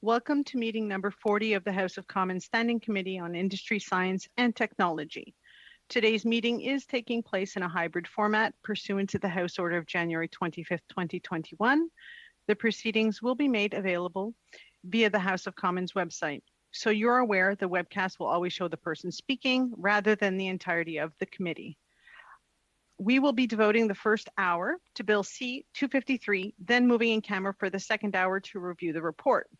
Welcome to meeting number 40 of the House of Commons Standing Committee on Industry, Science and Technology. Today's meeting is taking place in a hybrid format pursuant to the House Order of January 25th, 2021. The proceedings will be made available via the House of Commons website. So you're aware the webcast will always show the person speaking rather than the entirety of the committee. We will be devoting the first hour to Bill C-253, then moving in camera for the second hour to review the report.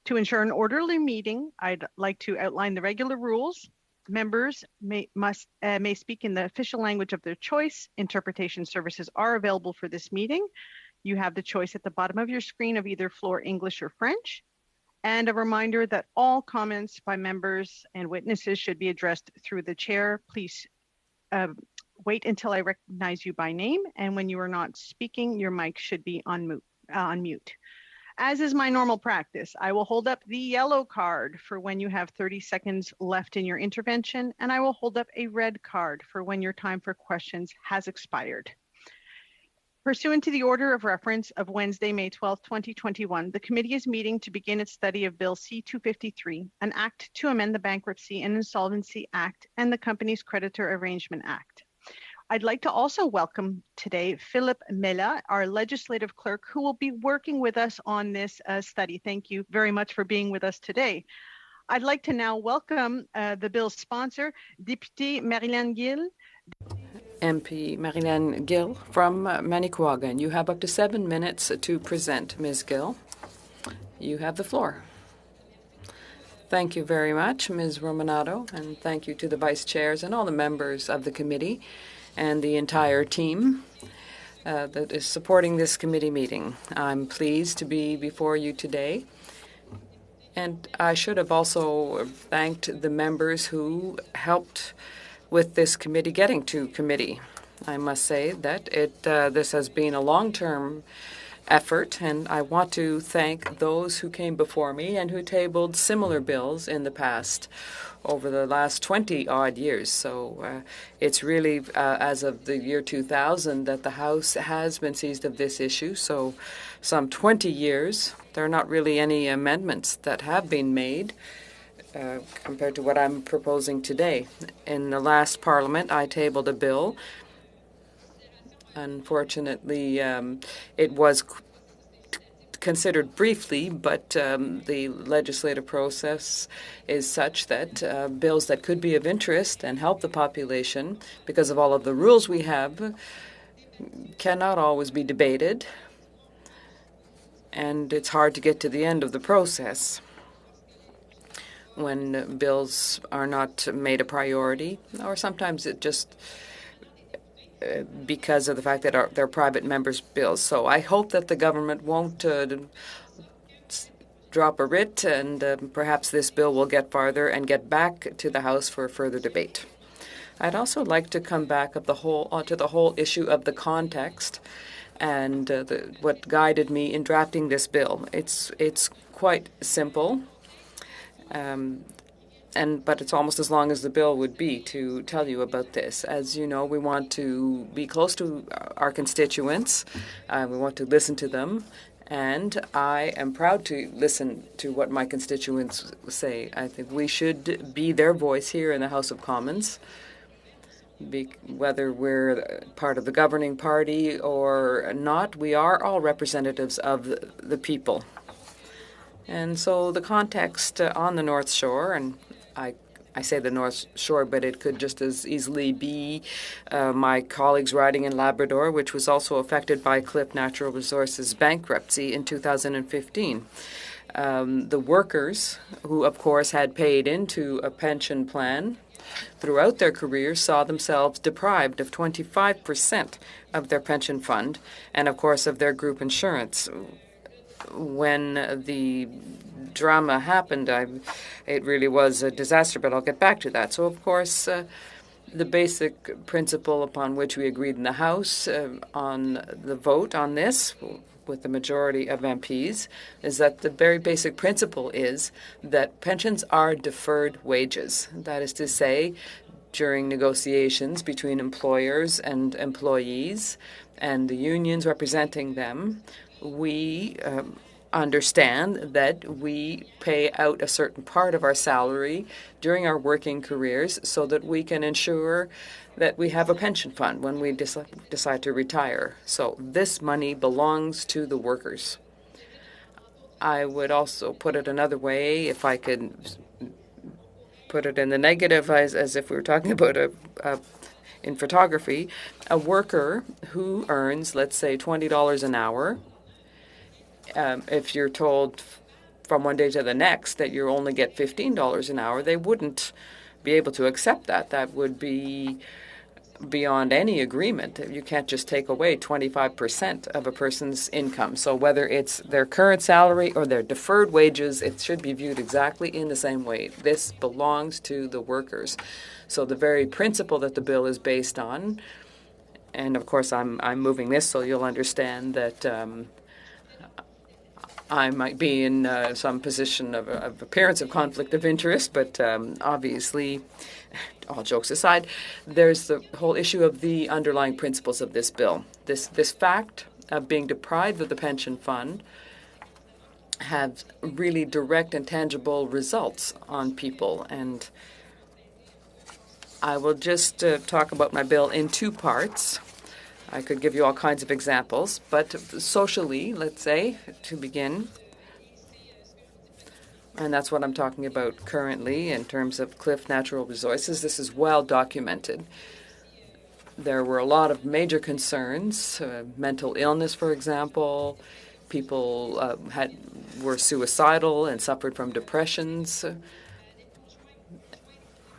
To ensure an orderly meeting, I'd like to outline the regular rules. Members may speak in the official language of their choice. Interpretation services are available for this meeting. You have the choice at the bottom of your screen of either floor English or French. And a reminder that all comments by members and witnesses should be addressed through the chair. Please wait until I recognize you by name, and when you are not speaking, your mic should be on mute. As is my normal practice, I will hold up the yellow card for when you have 30 seconds left in your intervention, and I will hold up a red card for when your time for questions has expired. Pursuant to the order of reference of Wednesday, May 12, 2021, the committee is meeting to begin its study of Bill C-253, an act to amend the Bankruptcy and Insolvency Act and the Companies Creditor Arrangement Act. I'd like to also welcome today Philip Mela, our legislative clerk, who will be working with us on this study. Thank you very much for being with us today. I'd like to now welcome the bill's sponsor, Députée Marilyn Gill. MP Marilyn Gill from Manicouagan. You have up to 7 minutes to present, Ms. Gill. You have the floor. Thank you very much, Ms. Romanado, and thank you to the vice chairs and all the members of the committee and the entire team that is supporting this committee meeting. I'm pleased to be before you today. And I should have also thanked the members who helped with this committee getting to committee. I must say that this has been a long-term effort, and I want to thank those who came before me and who tabled similar bills in the past over the last 20-odd years. So it's really, as of the year 2000, that the House has been seized of this issue. So some 20 years, there are not really any amendments that have been made compared to what I'm proposing today. In the last Parliament, I tabled a bill. Unfortunately, it was considered briefly, but the legislative process is such that bills that could be of interest and help the population, because of all of the rules we have, cannot always be debated, and it's hard to get to the end of the process when bills are not made a priority, or sometimes it just because of the fact that they're private members' bills. So I hope that the government won't drop a writ, and perhaps this bill will get farther and get back to the House for further debate. I'd also like to come back to the whole issue of the context and what guided me in drafting this bill. It's quite simple. But it's almost as long as the bill would be to tell you about this. As you know, we want to be close to our constituents. We want to listen to them. And I am proud to listen to what my constituents say. I think we should be their voice here in the House of Commons, whether we're part of the governing party or not. We are all representatives of the people. And so the context on the North Shore, and I say the North Shore, but it could just as easily be my colleagues riding in Labrador, which was also affected by Cliff Natural Resources bankruptcy in 2015. The workers, who of course had paid into a pension plan throughout their careers, saw themselves deprived of 25% of their pension fund and of course of their group insurance. When the drama happened, it really was a disaster, but I'll get back to that. So, of course, the basic principle upon which we agreed in the House on the vote on this with the majority of MPs is that the very basic principle is that pensions are deferred wages. That is to say, during negotiations between employers and employees and the unions representing them, we understand that we pay out a certain part of our salary during our working careers so that we can ensure that we have a pension fund when we decide to retire. So this money belongs to the workers. I would also put it another way, if I could put it in the negative, as if we were talking about in photography, a worker who earns, let's say, $20 an hour, if you're told from one day to the next that you only get $15 an hour, they wouldn't be able to accept that. That would be beyond any agreement. You can't just take away 25% of a person's income. So whether it's their current salary or their deferred wages, it should be viewed exactly in the same way. This belongs to the workers. So the very principle that the bill is based on, and of course I'm moving this so you'll understand that I might be in some position of appearance of conflict of interest, but obviously, all jokes aside, there's the whole issue of the underlying principles of this bill. This fact of being deprived of the pension fund have really direct and tangible results on people. And I will just talk about my bill in two parts. I could give you all kinds of examples, but socially, let's say, to begin, and that's what I'm talking about currently in terms of Cliff Natural Resources, this is well documented. There were a lot of major concerns, mental illness, for example. People were suicidal and suffered from depressions.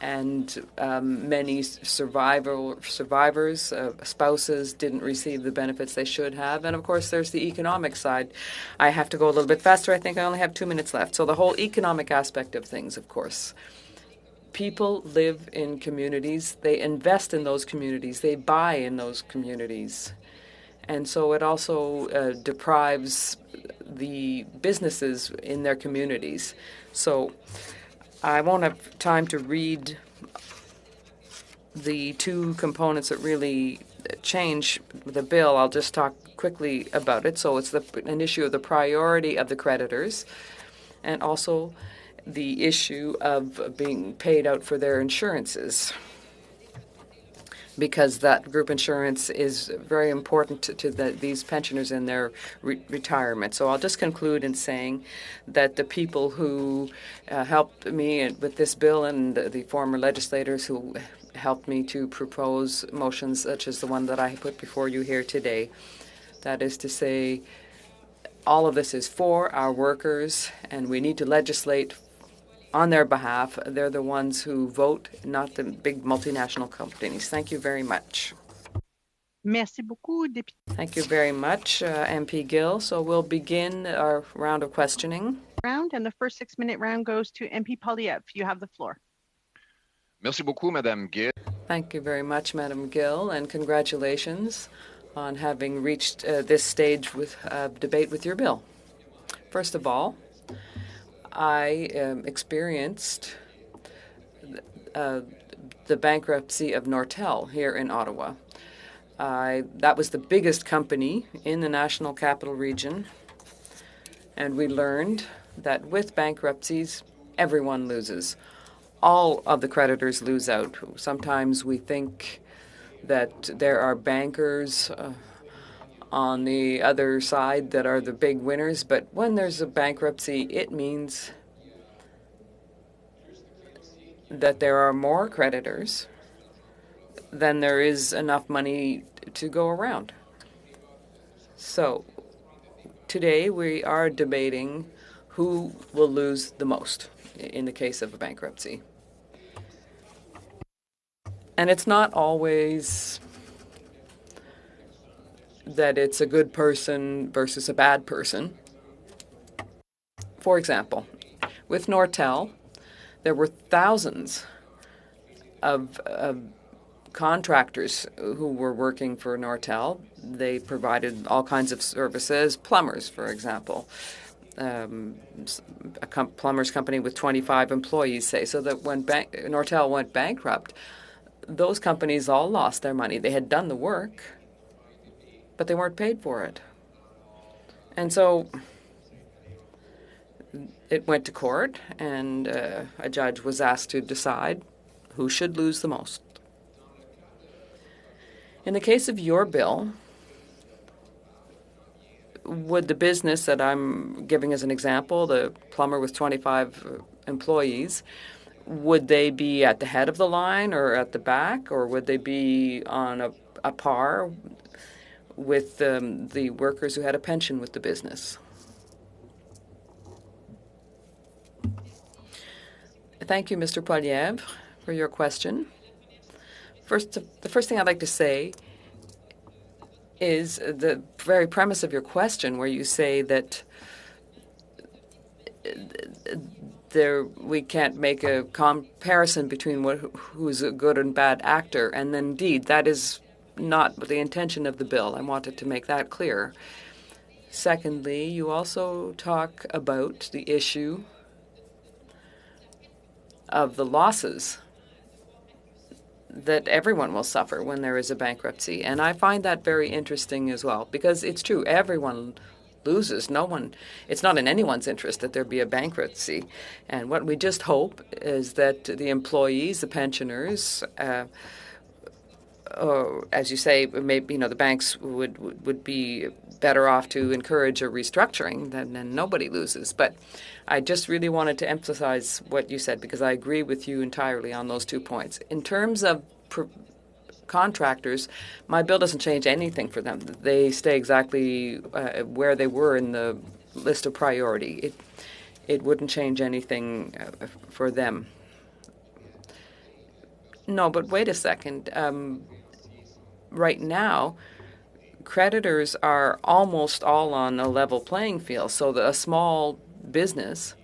And many survivors, spouses, didn't receive the benefits they should have. And of course, there's the economic side. I have to go a little bit faster. I think I only have 2 minutes left. So the whole economic aspect of things, of course. People live in communities. They invest in those communities. They buy in those communities. And so it also deprives the businesses in their communities. So I won't have time to read the two components that really change the bill. I'll just talk quickly about it. So it's an issue of the priority of the creditors and also the issue of being paid out for their insurances, because that group insurance is very important to these pensioners in their retirement. So I'll just conclude in saying that the people who helped me with this bill and the former legislators who helped me to propose motions such as the one that I put before you here today, that is to say, all of this is for our workers, and we need to legislate on their behalf. They're the ones who vote, not the big multinational companies. Thank you very much. Merci beaucoup, député. Thank you very much, MP Gill. So we'll begin our round of questioning. And the first 6-minute round goes to MP Polyev. You have the floor. Merci beaucoup, Madame Gill. Thank you very much, Madam Gill, and congratulations on having reached this stage with debate with your bill. First of all, I experienced the bankruptcy of Nortel here in Ottawa. That was the biggest company in the National Capital Region, and we learned that with bankruptcies, everyone loses. All of the creditors lose out. Sometimes we think that there are bankers on the other side that are the big winners, but when there's a bankruptcy, it means that there are more creditors than there is enough money to go around. So today we are debating who will lose the most in the case of a bankruptcy. And it's not always that it's a good person versus a bad person. For example, with Nortel, there were thousands of contractors who were working for Nortel. They provided all kinds of services, plumbers, for example. A plumber's company with 25 employees, say, so that when Nortel went bankrupt, those companies all lost their money. They had done the work, but they weren't paid for it. And so it went to court, and a judge was asked to decide who should lose the most. In the case of your bill, would the business that I'm giving as an example, the plumber with 25 employees, would they be at the head of the line or at the back, or would they be on a par with the workers who had a pension with the business? Thank you, Mr. Poilievre, for your question. The first thing I'd like to say is the very premise of your question, where you say that we can't make a comparison between who's a good and bad actor, and indeed that is not the intention of the bill. I wanted to make that clear. Secondly, you also talk about the issue of the losses that everyone will suffer when there is a bankruptcy. And I find that very interesting as well, because it's true, everyone loses. It's not in anyone's interest that there be a bankruptcy. And what we just hope is that the employees, the pensioners, or as you say, maybe the banks would be better off to encourage a restructuring, then nobody loses. But I just really wanted to emphasize what you said, because I agree with you entirely on those 2 points. In terms of contractors, my bill doesn't change anything for them. They stay exactly where they were in the list of priority. It wouldn't change anything for them. No, but wait a second. Right now, creditors are almost all on a level playing field. So a small business,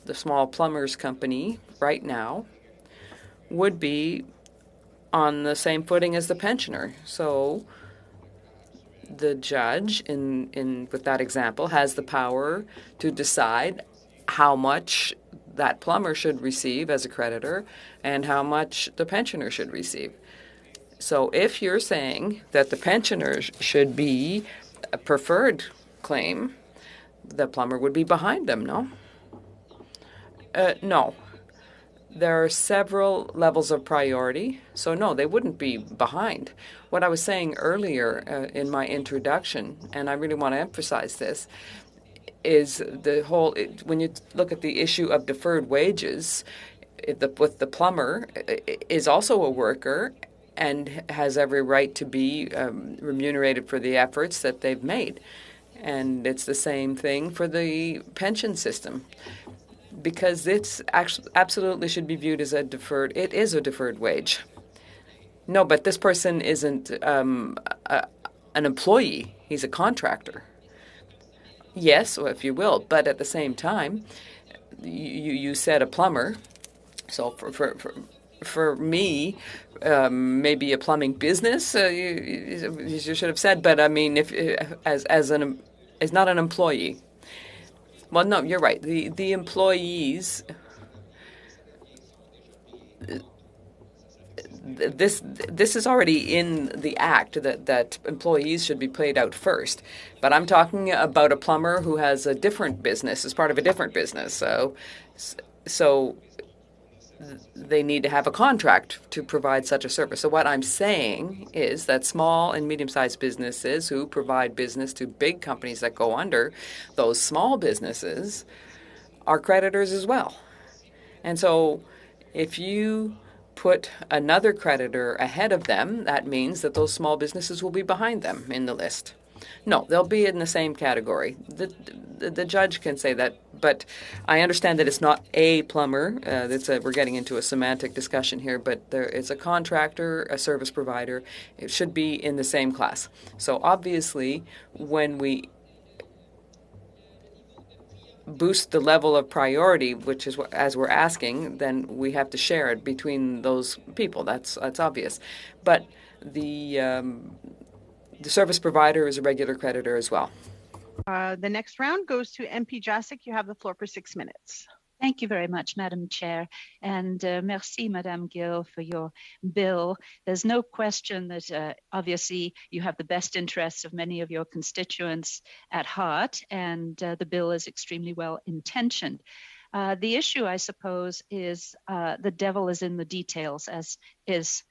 the small plumber's company right now, would be on the same footing as the pensioner. So the judge, with that example, has the power to decide how much that plumber should receive as a creditor and how much the pensioner should receive. So if you're saying that the pensioners should be a preferred claim, the plumber would be behind them, no? No. There are several levels of priority, so no, they wouldn't be behind. What I was saying earlier in my introduction, and I really want to emphasize this, is when you look at the issue of deferred wages, with the plumber is also a worker and has every right to be remunerated for the efforts that they've made. And it's the same thing for the pension system, because it's absolutely should be viewed as it is a deferred wage. No, but this person isn't an employee. He's a contractor. Yes, if you will, but at the same time, you said a plumber. So for me, maybe a plumbing business, you should have said. But I mean, if is not an employee. Well, no, you're right. The employees. This is already in the act that employees should be paid out first. But I'm talking about a plumber who has a different business, as part of a different business. So they need to have a contract to provide such a service. So what I'm saying is that small and medium-sized businesses who provide business to big companies that go under, those small businesses are creditors as well. And so if you put another creditor ahead of them, that means that those small businesses will be behind them in the list. No, they'll be in the same category. The judge can say that, but I understand that it's not a plumber. We're getting into a semantic discussion here, but there is a contractor, a service provider. It should be in the same class. So obviously, when we boost the level of priority, which is as we're asking, then we have to share it between those people. That's obvious. But the service provider is a regular creditor as well. The next round goes to MP Jacek. You have the floor for 6 minutes. Thank you very much, Madam Chair, and merci, Madame Gill, for your bill. There's no question that obviously you have the best interests of many of your constituents at heart, and the bill is extremely well intentioned. The issue, I suppose, is the devil is in the details, as is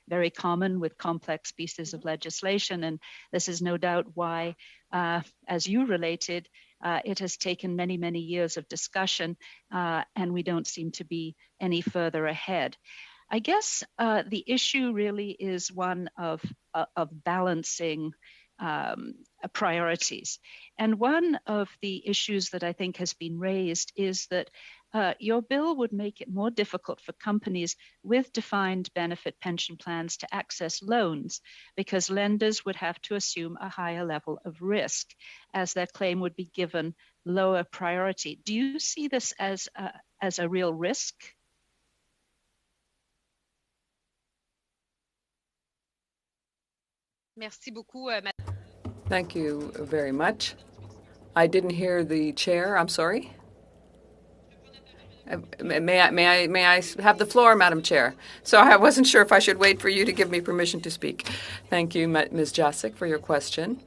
very common with complex pieces of legislation. And this is no doubt why, as you related, it has taken many, many years of discussion, and we don't seem to be any further ahead. I guess the issue really is one of balancing priorities. And one of the issues that I think has been raised is that your bill would make it more difficult for companies with defined benefit pension plans to access loans because lenders would have to assume a higher level of risk as their claim would be given lower priority. Do you see this as a real risk? Merci beaucoup, Thank you very much. I didn't hear the chair. I'm sorry. May I have the floor, Madam Chair? So I wasn't sure if I should wait for you to give me permission to speak. Thank you, Ms. Jacek, for your question.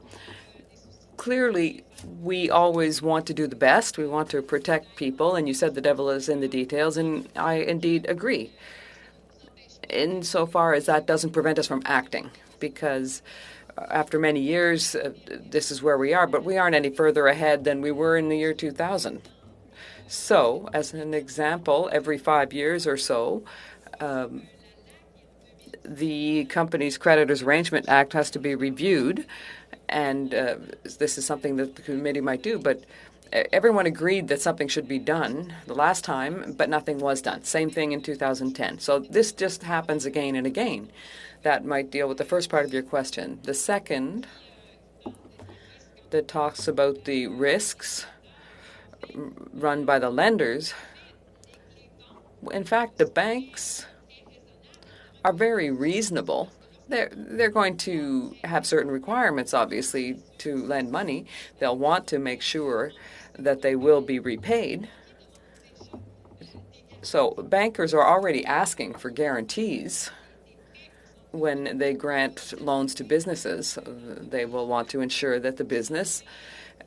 Clearly, we always want to do the best. We want to protect people, and you said the devil is in the details, and I indeed agree. Insofar as that doesn't prevent us from acting, because after many years, this is where we are, but we aren't any further ahead than we were in the year 2000. So, as an example, every 5 years or so, the Companies Creditors Arrangement Act has to be reviewed, and this is something that the committee might do, but everyone agreed that something should be done the last time, but nothing was done. Same thing in 2010. So this just happens again and again. That might deal with the first part of your question. The second, that talks about the risks run by the lenders. In fact, the banks are very reasonable. They're going to have certain requirements, obviously, to lend money. They'll want to make sure that they will be repaid. So bankers are already asking for guarantees when they grant loans to businesses. They will want to ensure that the business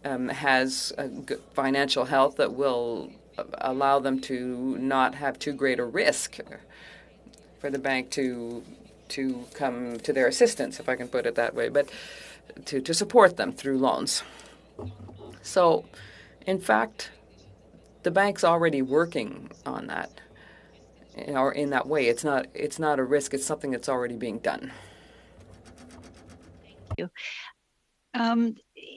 has a good financial health that will allow them to not have too great a risk for the bank to come to their assistance, if I can put it that way, but to support them through loans. So, in fact, the bank's already working on that, or in that way. It's not a risk. It's something that's already being done. Thank you.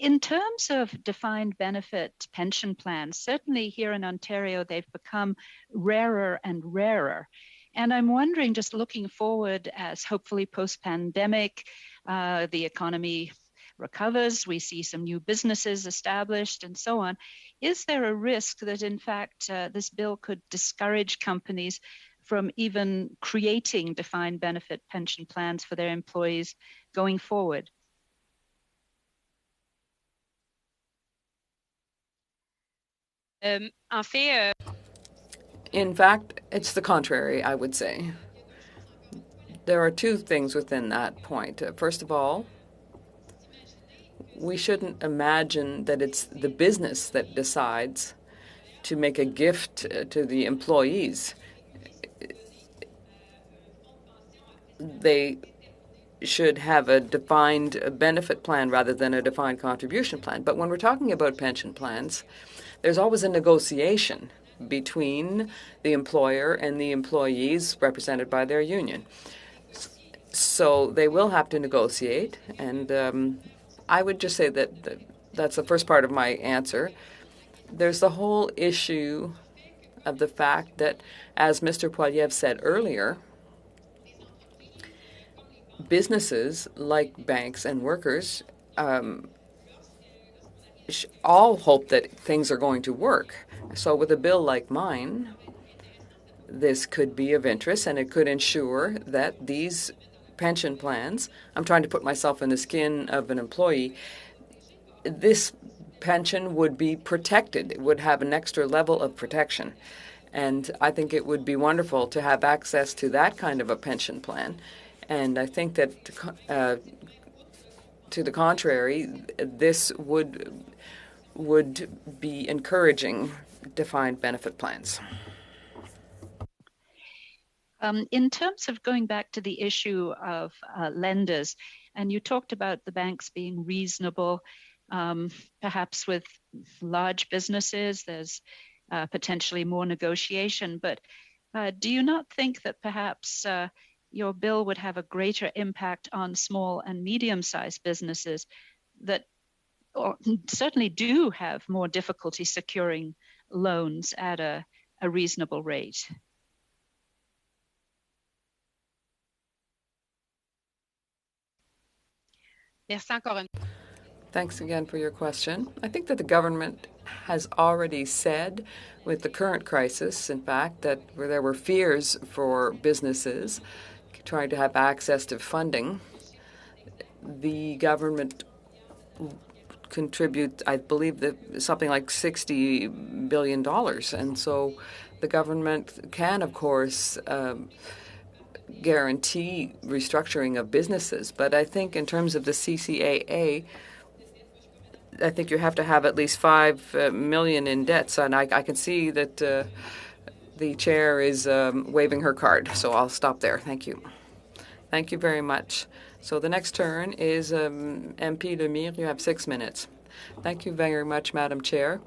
In terms of defined benefit pension plans, certainly here in Ontario, they've become rarer and rarer. And I'm wondering, just looking forward as hopefully post-pandemic, the economy recovers, we see some new businesses established and so on. Is there a risk that in fact this bill could discourage companies from even creating defined benefit pension plans for their employees going forward? In fact, it's the contrary, I would say. There are two things within that point. First of all, we shouldn't imagine that it's the business that decides to make a gift to the employees. They should have a defined benefit plan rather than a defined contribution plan. But when we're talking about pension plans, there's always a negotiation between the employer and the employees represented by their union. So they will have to negotiate, and I would just say that that's the first part of my answer. There's the whole issue of the fact that, as Mr. Poilievre said earlier, businesses like banks and workers all hope that things are going to work. So with a bill like mine, this could be of interest, and it could ensure that these pension plans, I'm trying to put myself in the skin of an employee, this pension would be protected. It would have an extra level of protection. And I think it would be wonderful to have access to that kind of a pension plan. And I think that to the contrary, this would be encouraging defined benefit plans. In terms of going back to the issue of lenders, and you talked about the banks being reasonable, perhaps with large businesses, there's potentially more negotiation. But do you not think that perhaps your bill would have a greater impact on small and medium-sized businesses that certainly do have more difficulty securing loans at a reasonable rate? Thanks again for your question. I think that the government has already said with the current crisis, in fact, that where there were fears for businesses trying to have access to funding, the government contribute, I believe, something like $60 billion. And so the government can, of course, guarantee restructuring of businesses. But I think in terms of the CCAA, I think you have to have at least $5 million in debts. And I can see that the chair is waving her card. So I'll stop there. Thank you. Thank you very much. So the next turn is MP Lemire. You have 6 minutes. Thank you very much, Madam Chair.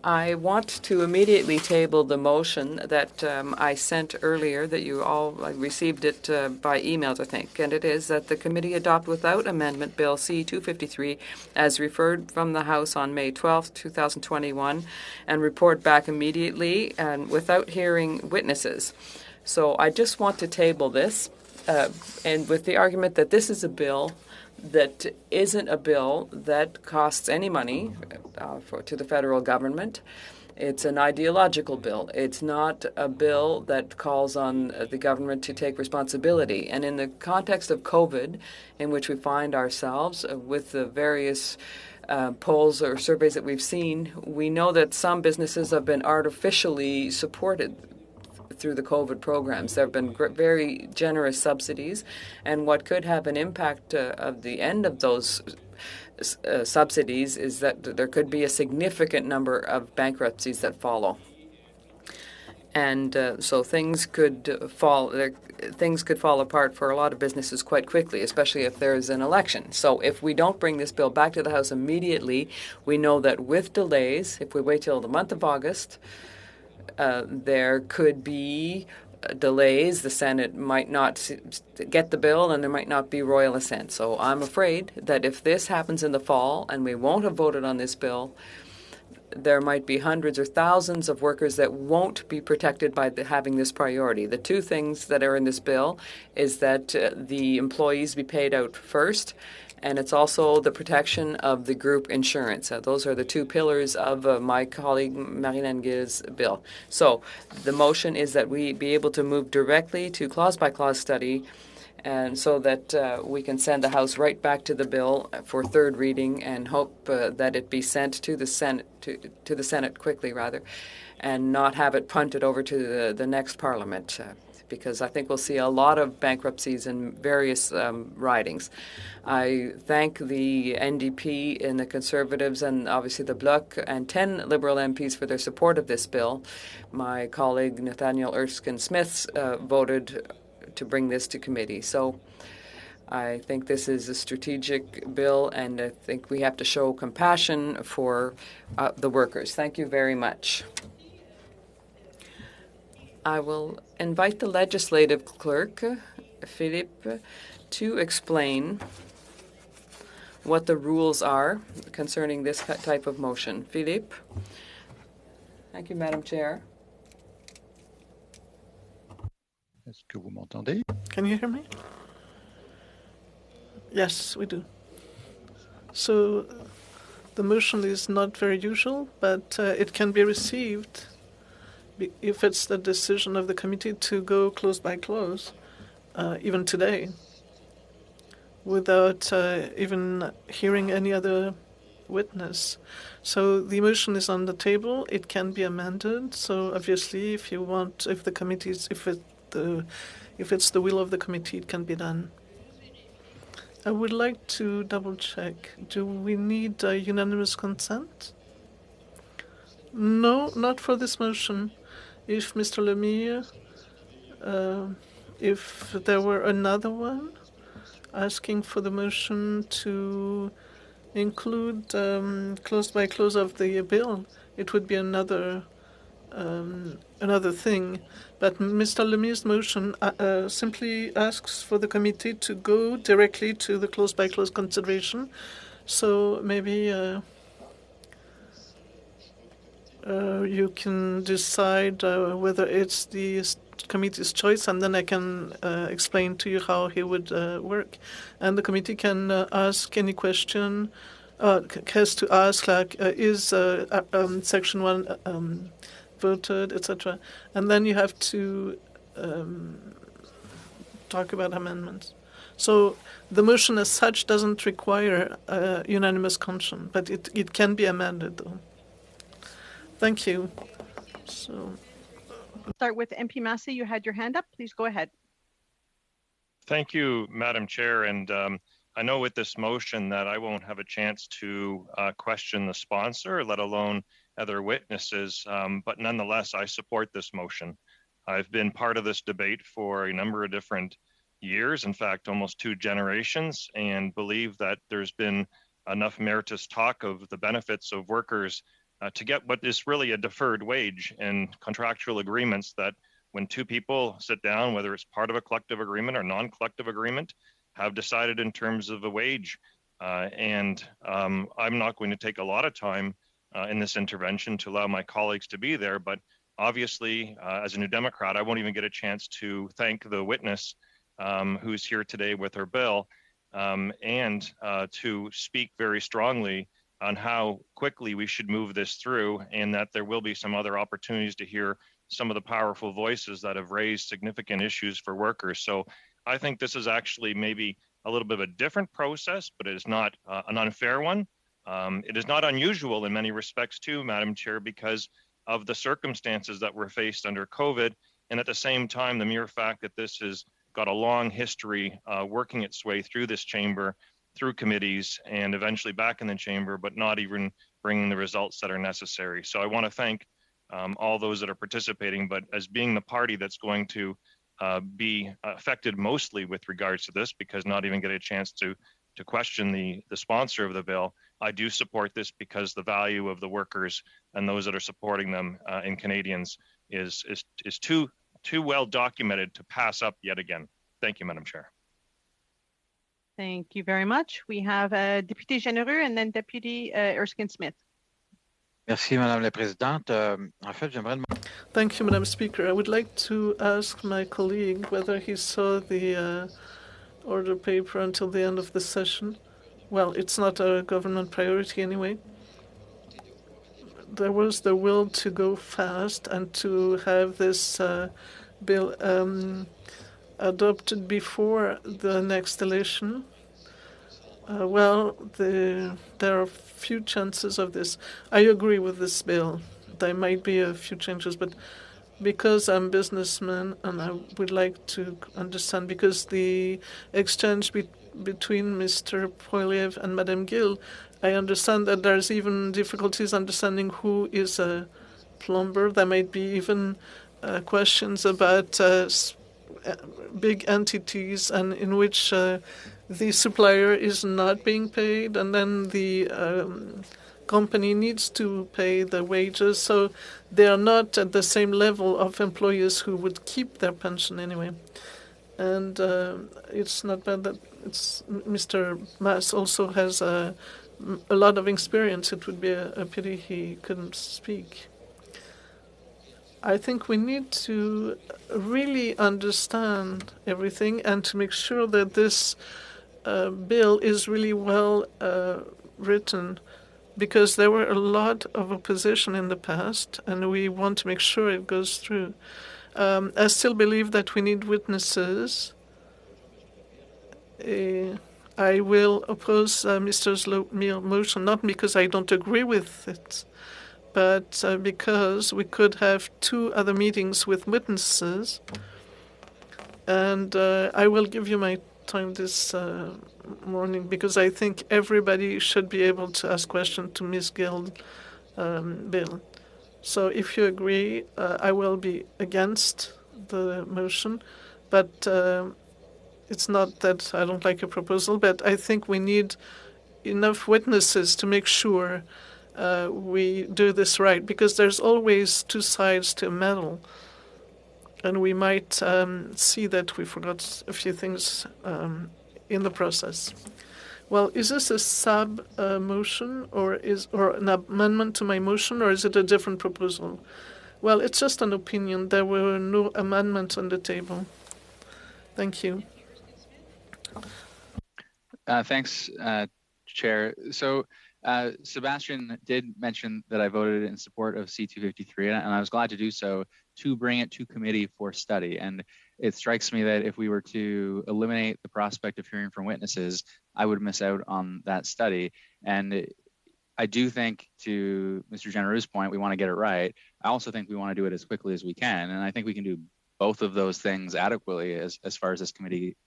I want to immediately table the motion that I sent earlier, that you all received it by emails, I think, and it is that the committee adopt without amendment Bill C-253 as referred from the House on May 12, 2021, and report back immediately and without hearing witnesses. So I just want to table this, and with the argument that this is a bill that isn't a bill that costs any money to the federal government. It's an ideological bill. It's not a bill that calls on the government to take responsibility. And in the context of COVID, in which we find ourselves with the various polls or surveys that we've seen, we know that some businesses have been artificially supported through the COVID programs. There have been very generous subsidies, and what could have an impact of the end of those subsidies is that there could be a significant number of bankruptcies that follow. And so things could fall apart for a lot of businesses quite quickly, especially if there's an election. So if we don't bring this bill back to the House immediately, we know that with delays, if we wait till the month of August, there could be delays. The Senate might not get the bill and there might not be royal assent. So I'm afraid that if this happens in the fall and we won't have voted on this bill, there might be hundreds or thousands of workers that won't be protected by having this priority. The two things that are in this bill is that the employees be paid out first, and it's also the protection of the group insurance. Those are the two pillars of my colleague Marilyn Gill's bill. So the motion is that we be able to move directly to clause-by-clause study, and so that we can send the House right back to the bill for third reading and hope that it be sent to the Senate, to the Senate quickly, rather, and not have it punted over to the next Parliament. Because I think we'll see a lot of bankruptcies in various ridings. I thank the NDP and the Conservatives and obviously the Bloc and 10 Liberal MPs for their support of this bill. My colleague Nathaniel Erskine-Smith voted to bring this to committee. So I think this is a strategic bill, and I think we have to show compassion for the workers. Thank you very much. I will invite the legislative clerk, Philippe, to explain what the rules are concerning this type of motion. Philippe. Thank you, Madam Chair. Est-ce que vous m'entendez? Can you hear me? Yes, we do. So the motion is not very usual, but it can be received if it's the decision of the committee to go clause by clause, even today, without even hearing any other witness. So the motion is on the table. It can be amended. So obviously, if you want, if the committee's, if it's the will of the committee, it can be done. I would like to double check. Do we need unanimous consent? No, not for this motion. If Mr. Lemire, if there were another one asking for the motion to include close by close of the bill, it would be another thing. But Mr. Lemire's motion simply asks for the committee to go directly to the close by close consideration. So maybe you can decide whether it's the committee's choice, and then I can explain to you how he would work. And the committee can ask any question, has to ask, like, is Section 1 voted, etc. And then you have to talk about amendments. So the motion as such doesn't require unanimous consent, but it can be amended, though. Thank you. So, Start with MP Massey. You had your hand up. Please go ahead. Thank you, Madam Chair. And I know with this motion that I won't have a chance to question the sponsor, let alone other witnesses. But nonetheless, I support this motion. I've been part of this debate for a number of different years, in fact, almost 2 generations, and believe that there's been enough meritorious talk of the benefits of workers to get what is really a deferred wage and contractual agreements that when 2 people sit down, whether it's part of a collective agreement or non-collective agreement, have decided in terms of a wage. I'm not going to take a lot of time in this intervention to allow my colleagues to be there, but obviously, as a New Democrat, I won't even get a chance to thank the witness who's here today with her bill and to speak very strongly on how quickly we should move this through, and that there will be some other opportunities to hear some of the powerful voices that have raised significant issues for workers. So I think this is actually maybe a little bit of a different process, but it is not an unfair one. It is not unusual in many respects too, Madam Chair, because of the circumstances that were faced under COVID. And at the same time, the mere fact that this has got a long history working its way through this chamber, through committees, and eventually back in the chamber, but not even bringing the results that are necessary. So I want to thank all those that are participating, but as being the party that's going to be affected mostly with regards to this, because not even get a chance to question the sponsor of the bill, I do support this because the value of the workers and those that are supporting them in Canadians is too well documented to pass up yet again. Thank you, Madam Chair. Thank you very much. We have Député Généreux and then Deputy Erskine-Smith. Merci, Madame la Présidente. En fait, j'aimerais demander... Thank you, Madam Speaker. I would like to ask my colleague whether he saw the order paper until the end of the session. Well, it's not a government priority anyway. There was the will to go fast and to have this bill adopted before the next election. There are few chances of this. I agree with this bill. There might be a few changes, but because I'm a businessman and I would like to understand, because the exchange between Mr. Poiliev and Madame Gill, I understand that there's even difficulties understanding who is a plumber. There might be even questions about big entities and in which the supplier is not being paid, and then the company needs to pay the wages, so they are not at the same level of employees who would keep their pension anyway. And it's not bad that Mr. Mass also has a lot of experience. It would be a pity he couldn't speak. I think we need to really understand everything and to make sure that this bill is really well written, because there were a lot of opposition in the past, and we want to make sure it goes through. I still believe that we need witnesses. I will oppose Mr. Lemire motion, not because I don't agree with it, but because we could have 2 other meetings with witnesses. And I will give you my time this morning, because I think everybody should be able to ask questions to Ms. Gill bill. So if you agree, I will be against the motion, but it's not that I don't like your proposal, but I think we need enough witnesses to make sure we do this right, because there's always two sides to a medal, and we might see that we forgot a few things in the process. Well, is this a sub motion or an amendment to my motion, or is it a different proposal? Well, it's just an opinion. There were no amendments on the table. Thank you. Thanks, Chair. So Sebastian did mention that I voted in support of C-253, and I was glad to do so to bring it to committee for study. And it strikes me that if we were to eliminate the prospect of hearing from witnesses, I would miss out on that study. And I do think, to Mr. Genereux's point, we want to get it right. I also think we want to do it as quickly as we can. And I think we can do both of those things adequately as far as this committee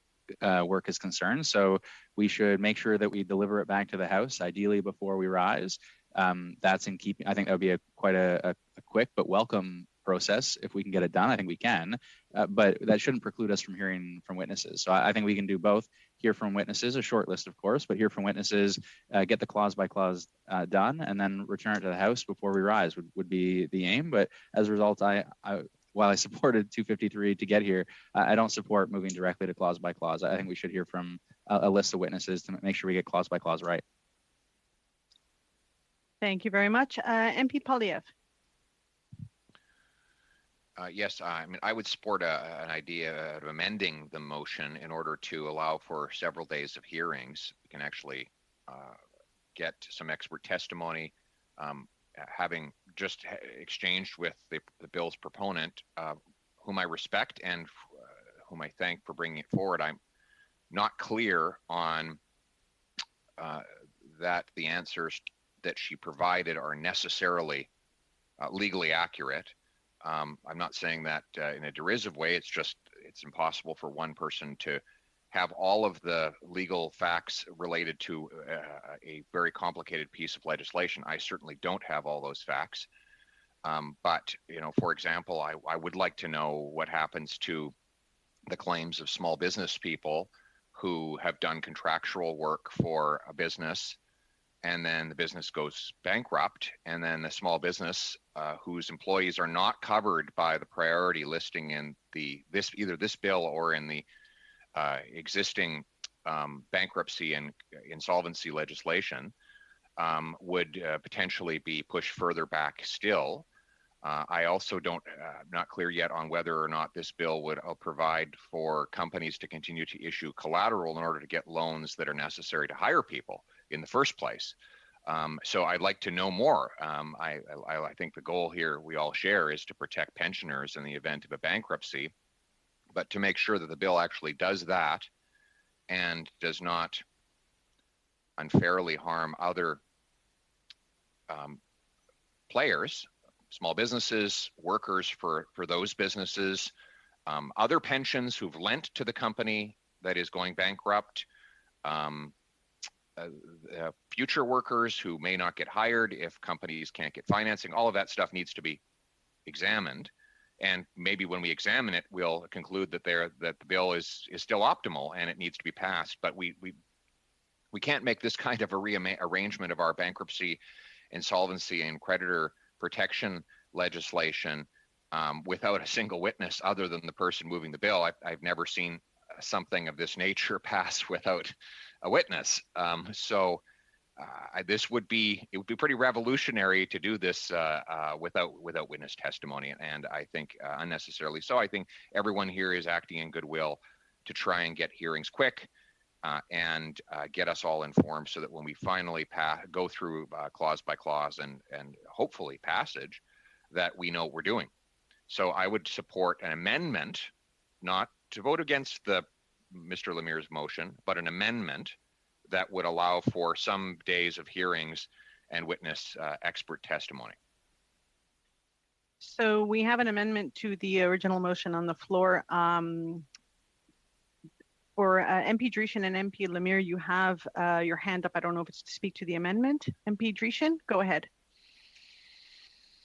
work is concerned. So we should make sure that we deliver it back to the House, ideally before we rise. That's in keeping. I think that would be quite a quick but welcome process. If we can get it done, I think we can. But that shouldn't preclude us from hearing from witnesses. So I think we can do both. Hear from witnesses, a short list, of course, but hear from witnesses, get the clause by clause done, and then return it to the House before we rise would be the aim. But as a result, while I supported 253 to get here, I don't support moving directly to clause by clause. I think we should hear from a list of witnesses to make sure we get clause by clause right. Thank you very much. MP Polyev. Yes, I mean, I would support an idea of amending the motion in order to allow for several days of hearings. We can actually get some expert testimony, having just exchanged with the bill's proponent, whom I respect and whom I thank for bringing it forward. I'm not clear on that the answers that she provided are necessarily legally accurate. I'm not saying that in a derisive way. It's just, it's impossible for one person to have all of the legal facts related to a very complicated piece of legislation. I certainly don't have all those facts. But, you know, for example, I would like to know what happens to the claims of small business people who have done contractual work for a business, and then the business goes bankrupt, and then the small business whose employees are not covered by the priority listing in either this bill or in the existing bankruptcy and insolvency legislation would potentially be pushed further back still. I also not clear yet on whether or not this bill would provide for companies to continue to issue collateral in order to get loans that are necessary to hire people in the first place. So I'd like to know more. I think the goal here we all share is to protect pensioners in the event of a bankruptcy, but to make sure that the bill actually does that and does not unfairly harm other players, small businesses, workers for those businesses, other pensions who've lent to the company that is going bankrupt, future workers who may not get hired if companies can't get financing. All of that stuff needs to be examined. And maybe when we examine it, we'll conclude that the bill is still optimal and it needs to be passed. But we can't make this kind of a rearrangement of our bankruptcy, insolvency, and creditor protection legislation without a single witness other than the person moving the bill. I've never seen something of this nature pass without a witness. This would be pretty revolutionary to do this without witness testimony, and I think unnecessarily so. I think everyone here is acting in goodwill to try and get hearings quick and get us all informed, so that when we finally go through clause by clause and hopefully passage, that we know what we're doing. So I would support an amendment, not to vote against Mr. Lemire's motion, but an amendment that would allow for some days of hearings and witness expert testimony. So we have an amendment to the original motion on the floor. For MP Dreeshen and MP Lemire, you have your hand up. I don't know if it's to speak to the amendment. MP Dreeshen, go ahead.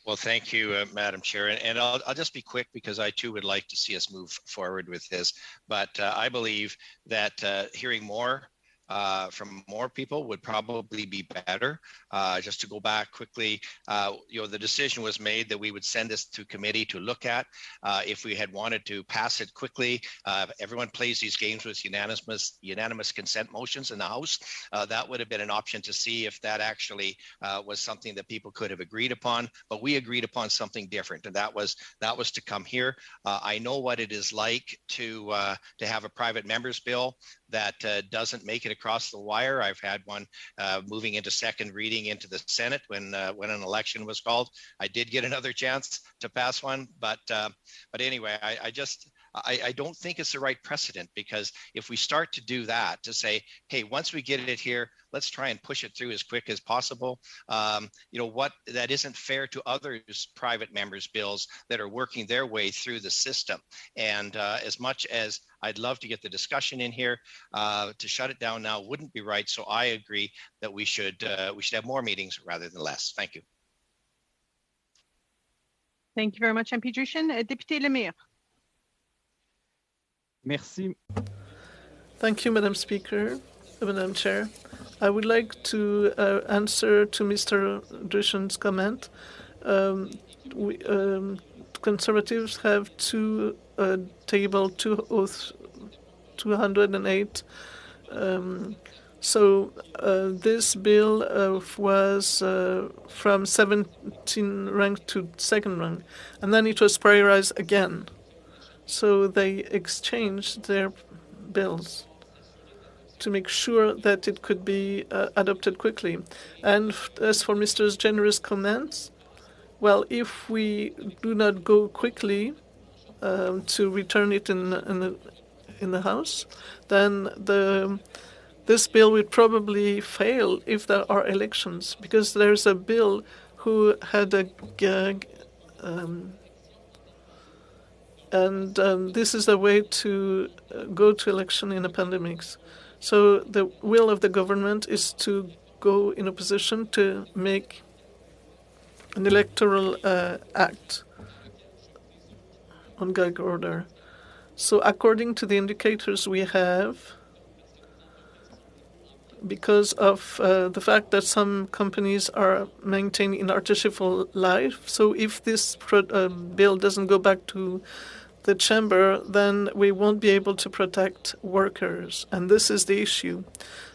Well, thank you, Madam Chair. And I'll just be quick because I too would like to see us move forward with this. But I believe that hearing more from more people would probably be better. Just to go back quickly, the decision was made that we would send this to committee to look at. If we had wanted to pass it quickly, everyone plays these games with unanimous consent motions in the House. That would have been an option to see if that actually was something that people could have agreed upon. But we agreed upon something different, and that was to come here. I know what it is like to have a private member's bill that doesn't make it across the wire. I've had one moving into second reading into the Senate when an election was called. I did get another chance to pass one, but anyway, I don't think it's the right precedent, because if we start to do that, to say, hey, once we get it here, let's try and push it through as quick as possible. That isn't fair to others' private members' bills that are working their way through the system. And as much as I'd love to get the discussion in here, to shut it down now wouldn't be right. So I agree that we should have more meetings rather than less. Thank you. Thank you very much, MP Drushin. Député Lemire. Merci. Thank you, Madam Speaker, Madam Chair. I would like to answer to Mr. Drushin's comment. Conservatives have table 208. So this bill was from 17 rank to second rank, and then it was prioritized again. So they exchanged their bills to make sure that it could be adopted quickly. And as for Mr.'s generous comments, well, if we do not go quickly to return it in the House, then this bill would probably fail if there are elections, because there's a bill who had a gag, and this is a way to go to election in a pandemic. So the will of the government is to go in a position to make an electoral act on gag order. So according to the indicators we have, because of the fact that some companies are maintaining artificial life, so if this bill doesn't go back to the chamber, then we won't be able to protect workers, and this is the issue.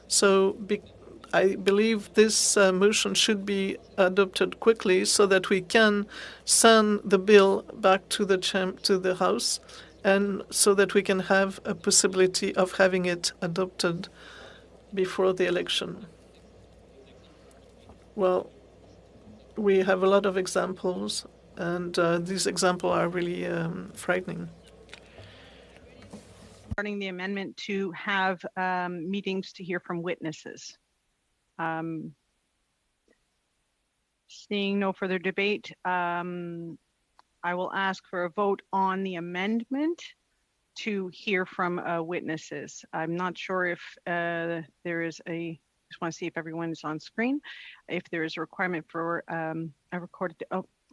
So I believe this motion should be adopted quickly so that we can send the bill back to the House, and so that we can have a possibility of having it adopted before the election. Well, we have a lot of examples, and these examples are really frightening. Regarding the amendment to have meetings to hear from witnesses. Seeing no further debate, I will ask for a vote on the amendment to hear from witnesses. I'm not sure if there is just want to see if everyone is on screen. If there is a requirement for a recorded,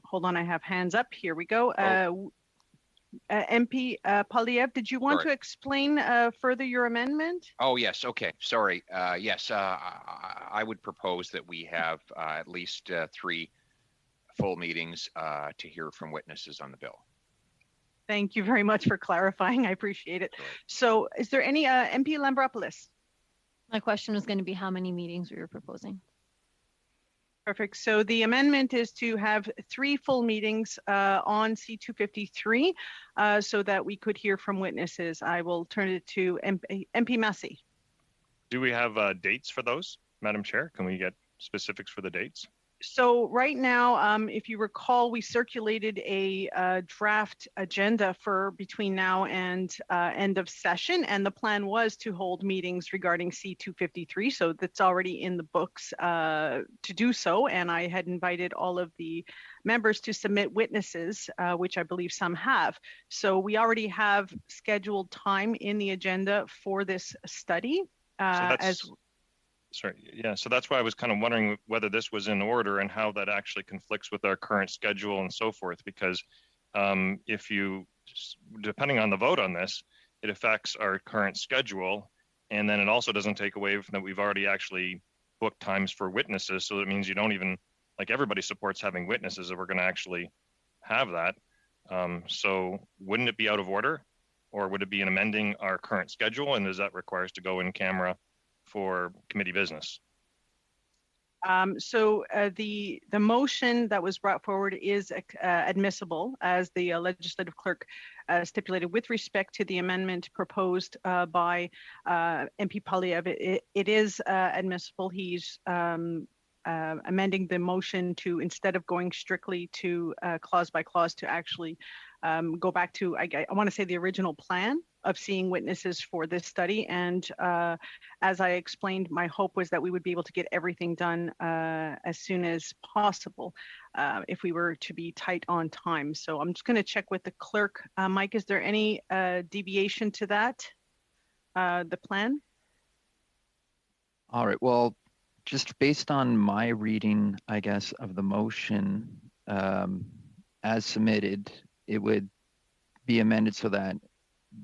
hold on, I have hands up. Here we go. MP Polyev, did you want to explain further your amendment? Oh, yes. Okay. Sorry. Yes, I would propose that we have at least 3 full meetings to hear from witnesses on the bill. Thank you very much for clarifying. I appreciate it. So is there any MP Lambropoulos? My question was going to be how many meetings we were proposing. Perfect. So the amendment is to have 3 full meetings on C-253 so that we could hear from witnesses. I will turn it to MP Massey. Do we have dates for those, Madam Chair? Can we get specifics for the dates? So right now, if you recall, we circulated a draft agenda for between now and end of session, and the plan was to hold meetings regarding C-253. So that's already in the books to do so, and I had invited all of the members to submit witnesses, which I believe some have. So we already have scheduled time in the agenda for this study. Sorry, yeah, so that's why I was kind of wondering whether this was in order and how that actually conflicts with our current schedule and so forth, because if you, depending on the vote on this, it affects our current schedule, and then it also doesn't take away from that we've already actually booked times for witnesses, so it means you don't even, like everybody supports having witnesses if we're going to actually have that. So wouldn't it be out of order, or would it be in amending our current schedule, and does that require us to go in camera for committee business? The motion that was brought forward is admissible, as the legislative clerk stipulated with respect to the amendment proposed by MP Polyev. It is admissible. He's amending the motion to, instead of going strictly to clause by clause, to actually go back to, I want to say, the original plan of seeing witnesses for this study. And as I explained, my hope was that we would be able to get everything done as soon as possible if we were to be tight on time. So I'm just going to check with the clerk. Mike, is there any deviation to that, the plan? All right, well, just based on my reading, I guess, of the motion as submitted, it would be amended so that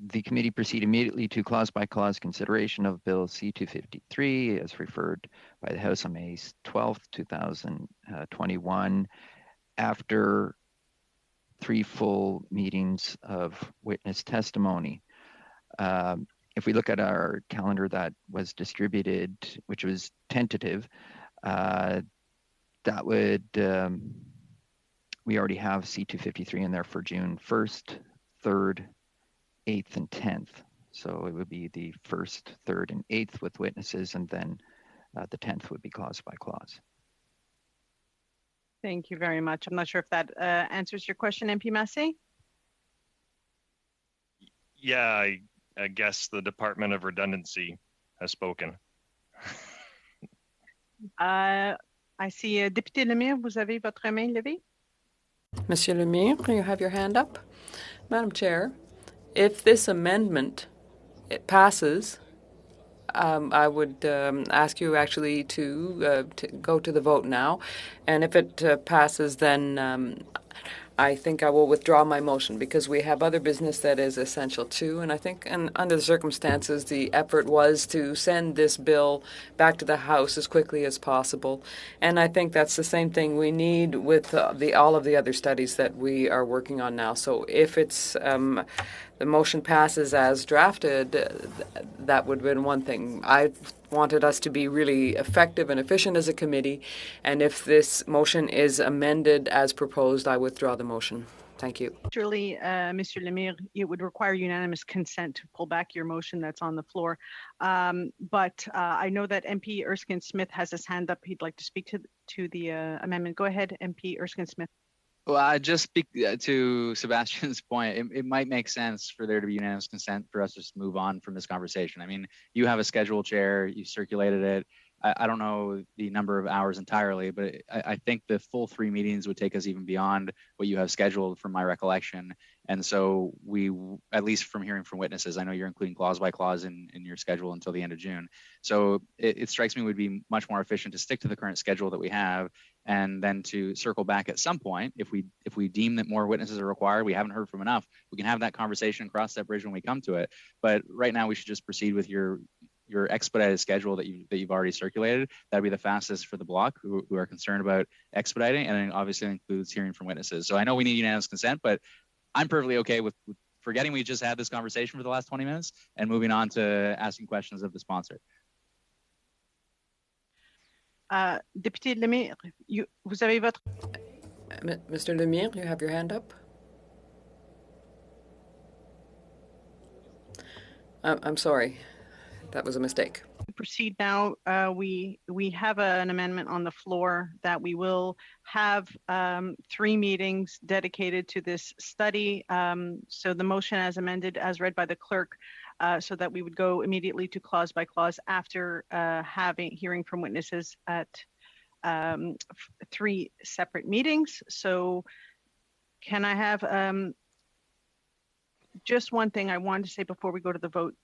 the committee proceed immediately to clause-by-clause consideration of Bill C-253 as referred by the House on May 12th, 2021, after 3 full meetings of witness testimony. If we look at our calendar that was distributed, which was tentative, that would, we already have C-253 in there for June 1st, 3rd, 8th, and 10th. So it would be the 1st, 3rd, and 8th with witnesses, and then the 10th would be clause by clause. Thank you very much. I'm not sure if that answers your question, MP Massey. Yeah, I guess the Department of Redundancy has spoken. I see Député Lemire, vous avez votre main levée. Monsieur Lemire, you have your hand up. Madam Chair, if this amendment passes, I would ask you actually to go to the vote now. And if it passes, then I think I will withdraw my motion, because we have other business that is essential too. And I think, and under the circumstances, the effort was to send this bill back to the House as quickly as possible. And I think that's the same thing we need with all of the other studies that we are working on now. So if it's the motion passes as drafted, that would have been one thing. I wanted us to be really effective and efficient as a committee, and if this motion is amended as proposed, I withdraw the motion. Thank you. Surely, Mr. Lemire, it would require unanimous consent to pull back your motion that's on the floor. But I know that MP Erskine Smith has his hand up. He'd like to speak to the amendment. Go ahead, MP Erskine Smith. Well, I just speak to Sebastian's point. It might make sense for there to be unanimous consent for us to just move on from this conversation. I mean, you have a schedule, Chair. You circulated it. I don't know the number of hours entirely, but I think the full 3 meetings would take us even beyond what you have scheduled from my recollection. And so we, at least from hearing from witnesses, I know you're including clause by clause in your schedule until the end of June. So it strikes me would be much more efficient to stick to the current schedule that we have, and then to circle back at some point if we deem that more witnesses are required. We haven't heard from enough. We can have that conversation and cross that bridge when we come to it. But right now we should just proceed with your expedited schedule that you've already circulated. That'd be the fastest for the block who are concerned about expediting, and it obviously includes hearing from witnesses. So I know we need unanimous consent, but I'm perfectly okay with forgetting we just had this conversation for the last 20 minutes and moving on to asking questions of the sponsor. Député Lemire, vous avez votre... Mr. Lemire, you have your hand up. I'm sorry. That was a mistake. Proceed now. We have an amendment on the floor that we will have 3 meetings dedicated to this study. So the motion as amended, as read by the clerk, so that we would go immediately to clause by clause after hearing from witnesses at 3 separate meetings. So can I have Just one thing I wanted to say before we go to the vote.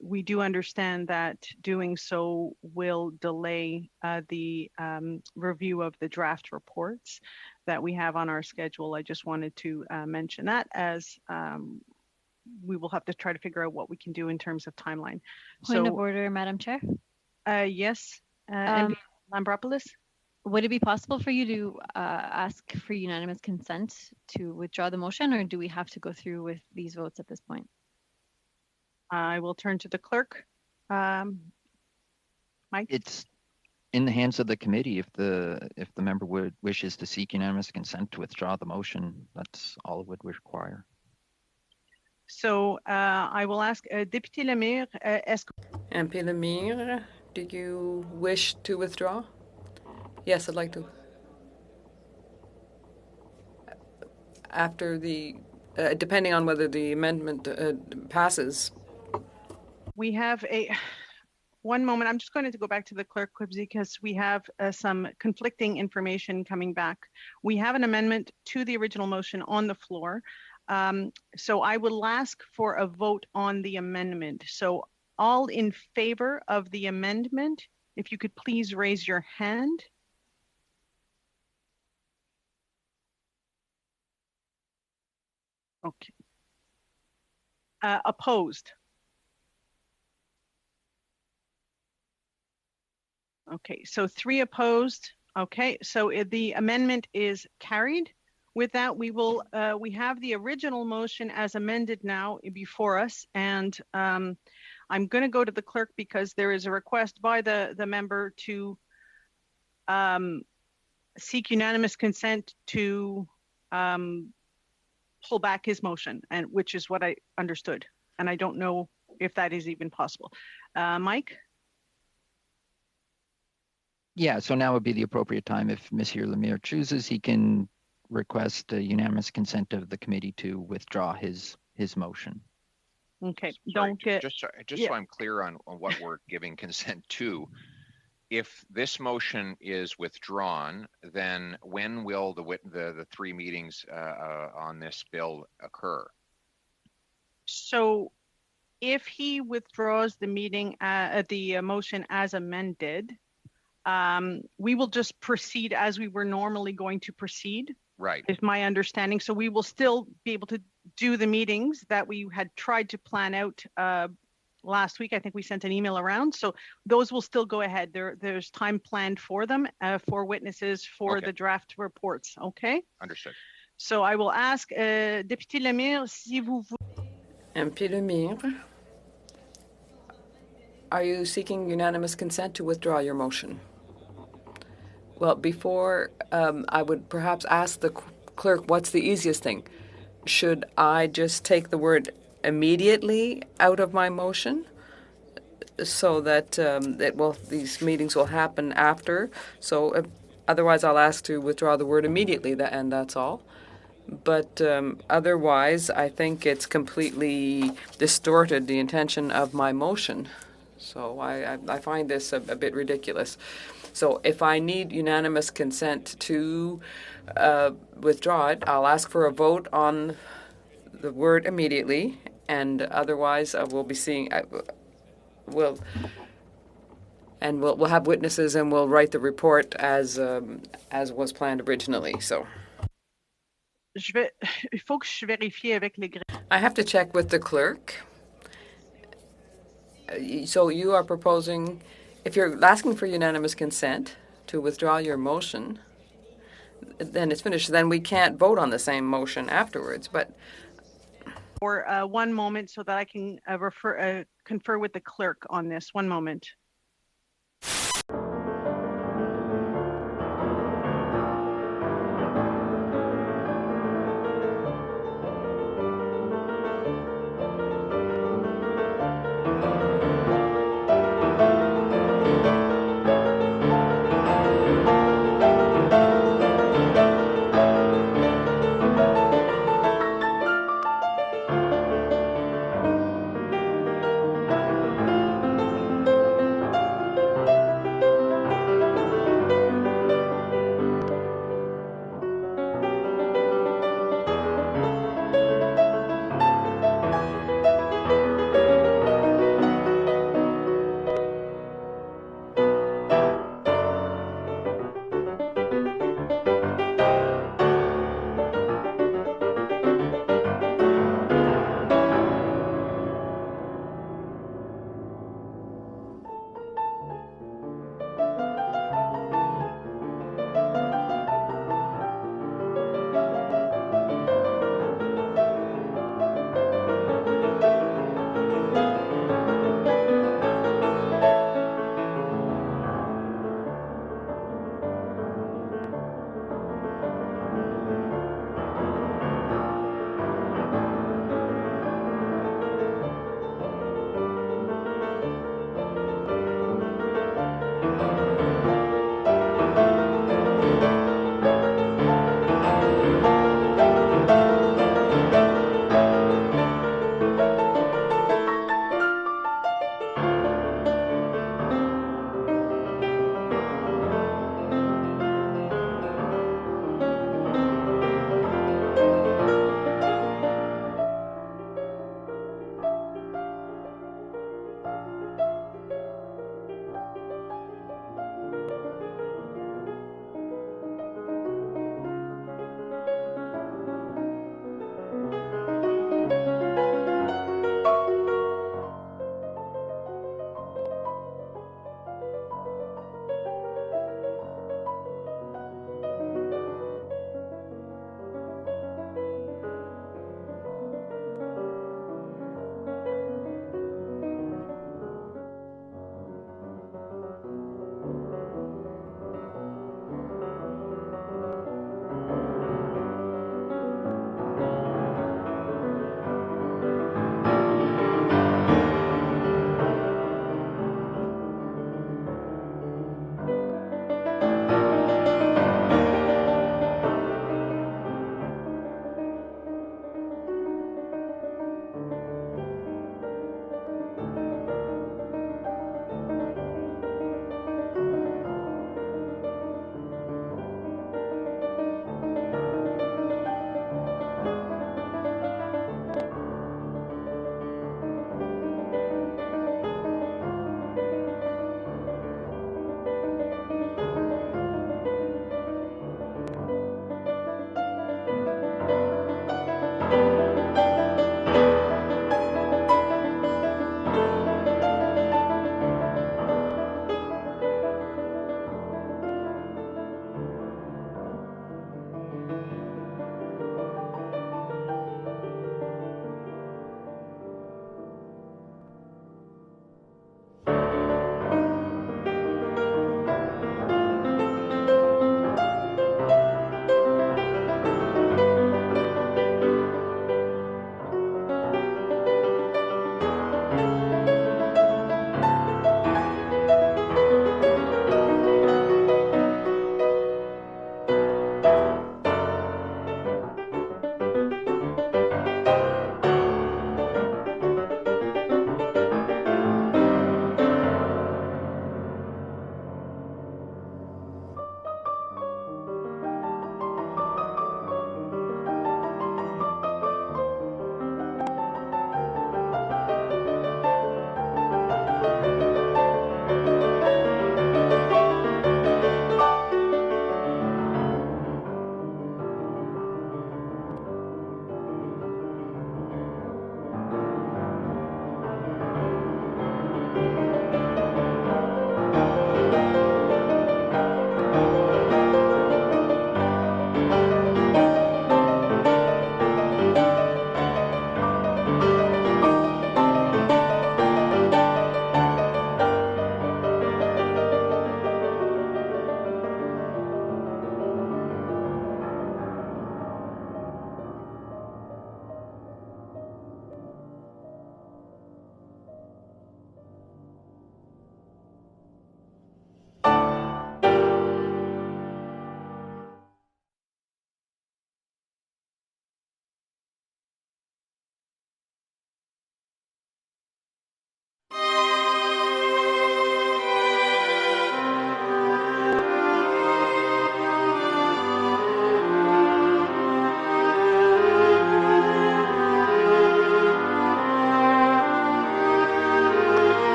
We do understand that doing so will delay the review of the draft reports that we have on our schedule. I just wanted to mention that as we will have to try to figure out what we can do in terms of timeline. Point of order, Madam Chair. Yes, MP Lambropoulos. Would it be possible for you to ask for unanimous consent to withdraw the motion, or do we have to go through with these votes at this point? I will turn to the clerk. Mike? It's in the hands of the committee. If the member wishes to seek unanimous consent to withdraw the motion, that's all it would require. So I will ask Député Lemire, MP Lemire, do you wish to withdraw? Yes, I'd like to. After the, depending on whether the amendment passes. We have one moment. I'm just going to go back to the clerk because we have some conflicting information coming back. We have an amendment to the original motion on the floor. So I will ask for a vote on the amendment. So all in favor of the amendment, if you could please raise your hand. Okay. Opposed? Okay, so 3 opposed. Okay, so the amendment is carried. With that, we will we have the original motion as amended now before us, and I'm going to go to the clerk because there is a request by the member to seek unanimous consent to pull back his motion, and which is what I understood, and I don't know if that is even possible. Mike? Yeah, so now would be the appropriate time. If Monsieur Lemire chooses, he can request a unanimous consent of the committee to withdraw his motion. Okay, Sorry, don't get just so I'm clear on what we're giving consent to. If this motion is withdrawn, then when will the 3 meetings on this bill occur? So if he withdraws the meeting, the motion as amended, we will just proceed as we were normally going to proceed. Right. Is my understanding. So we will still be able to do the meetings that we had tried to plan out last week. I think we sent an email around. So those will still go ahead. There's time planned for them, for witnesses, for the draft reports. Okay? Understood. So I will ask Député Lemire, si vous MP Lemire, are you seeking unanimous consent to withdraw your motion? Well, before I would perhaps ask the clerk, what's the easiest thing? Should I just take the word immediately out of my motion so that these meetings will happen after? So otherwise, I'll ask to withdraw the word immediately, and that's all. But otherwise, I think it's completely distorted the intention of my motion. So I find this a bit ridiculous. So if I need unanimous consent to withdraw it, I'll ask for a vote on the word immediately, and otherwise we'll be seeing. We'll have witnesses, and we'll write the report as was planned originally. So. I have to check with the clerk. So you are proposing, if you're asking for unanimous consent to withdraw your motion, then it's finished. Then we can't vote on the same motion afterwards. But for one moment, so that I can confer with the clerk on this. One moment.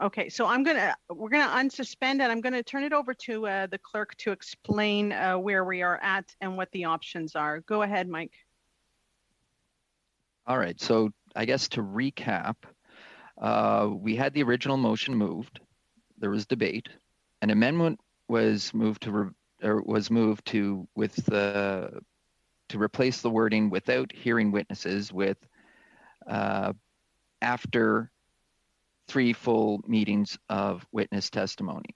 Okay, so we're gonna unsuspend and I'm gonna turn it over to the clerk to explain where we are at and what the options are. Go ahead, Mike. All right, so I guess to recap, we had the original motion moved. There was debate. An amendment was moved to replace the wording "without hearing witnesses" with "after 3 full meetings of witness testimony."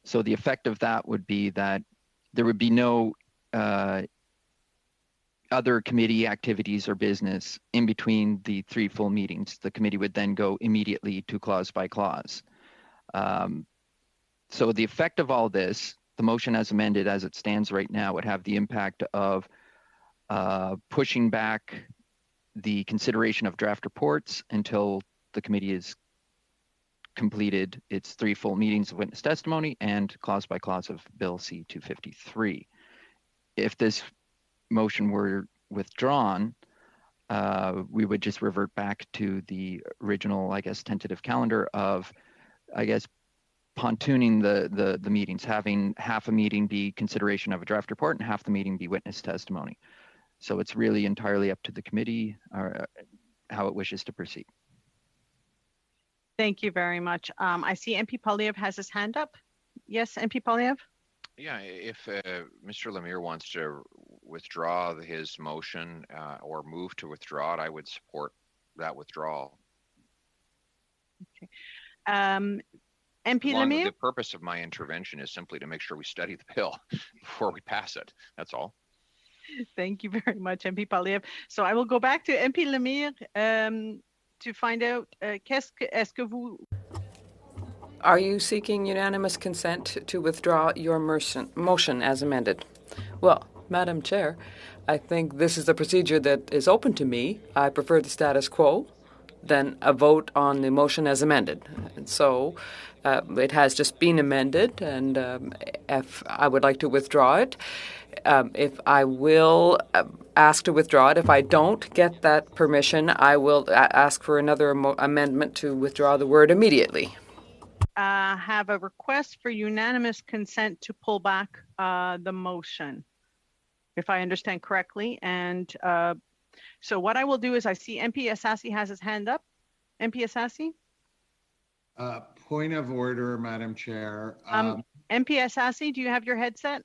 So the effect of that would be that there would be no other committee activities or business in between the 3 full meetings. The committee would then go immediately to clause by clause. So the effect of all this, the motion as amended as it stands right now, would have the impact of pushing back the consideration of draft reports until the committee is completed its 3 full meetings of witness testimony and clause by clause of Bill C-253. If this motion were withdrawn, we would just revert back to the original, I guess, tentative calendar of, I guess, pontooning the meetings, having half a meeting be consideration of a draft report and half the meeting be witness testimony. So it's really entirely up to the committee how it wishes to proceed. Thank you very much. I see MP Polyev has his hand up. Yes, MP Polyev? Yeah, if Mr. Lemire wants to withdraw his motion or move to withdraw it, I would support that withdrawal. Okay. MP Lemire? The purpose of my intervention is simply to make sure we study the bill before we pass it. That's all. Thank you very much, MP Polyev. So I will go back to MP Lemire to find out, Are you seeking unanimous consent to withdraw your motion as amended? Well, Madam Chair, I think this is the procedure that is open to me. I prefer the status quo than a vote on the motion as amended. And so it has just been amended, and if I would like to withdraw it, if I will ask to withdraw it. If I don't get that permission, I will ask for another amendment to withdraw the word immediately. Have a request for unanimous consent to pull back the motion, if I understand correctly. And so what I will do is I see MP Assassi has his hand up. MP Assassi? Point of order, Madam Chair. MP Assassi, do you have your headset?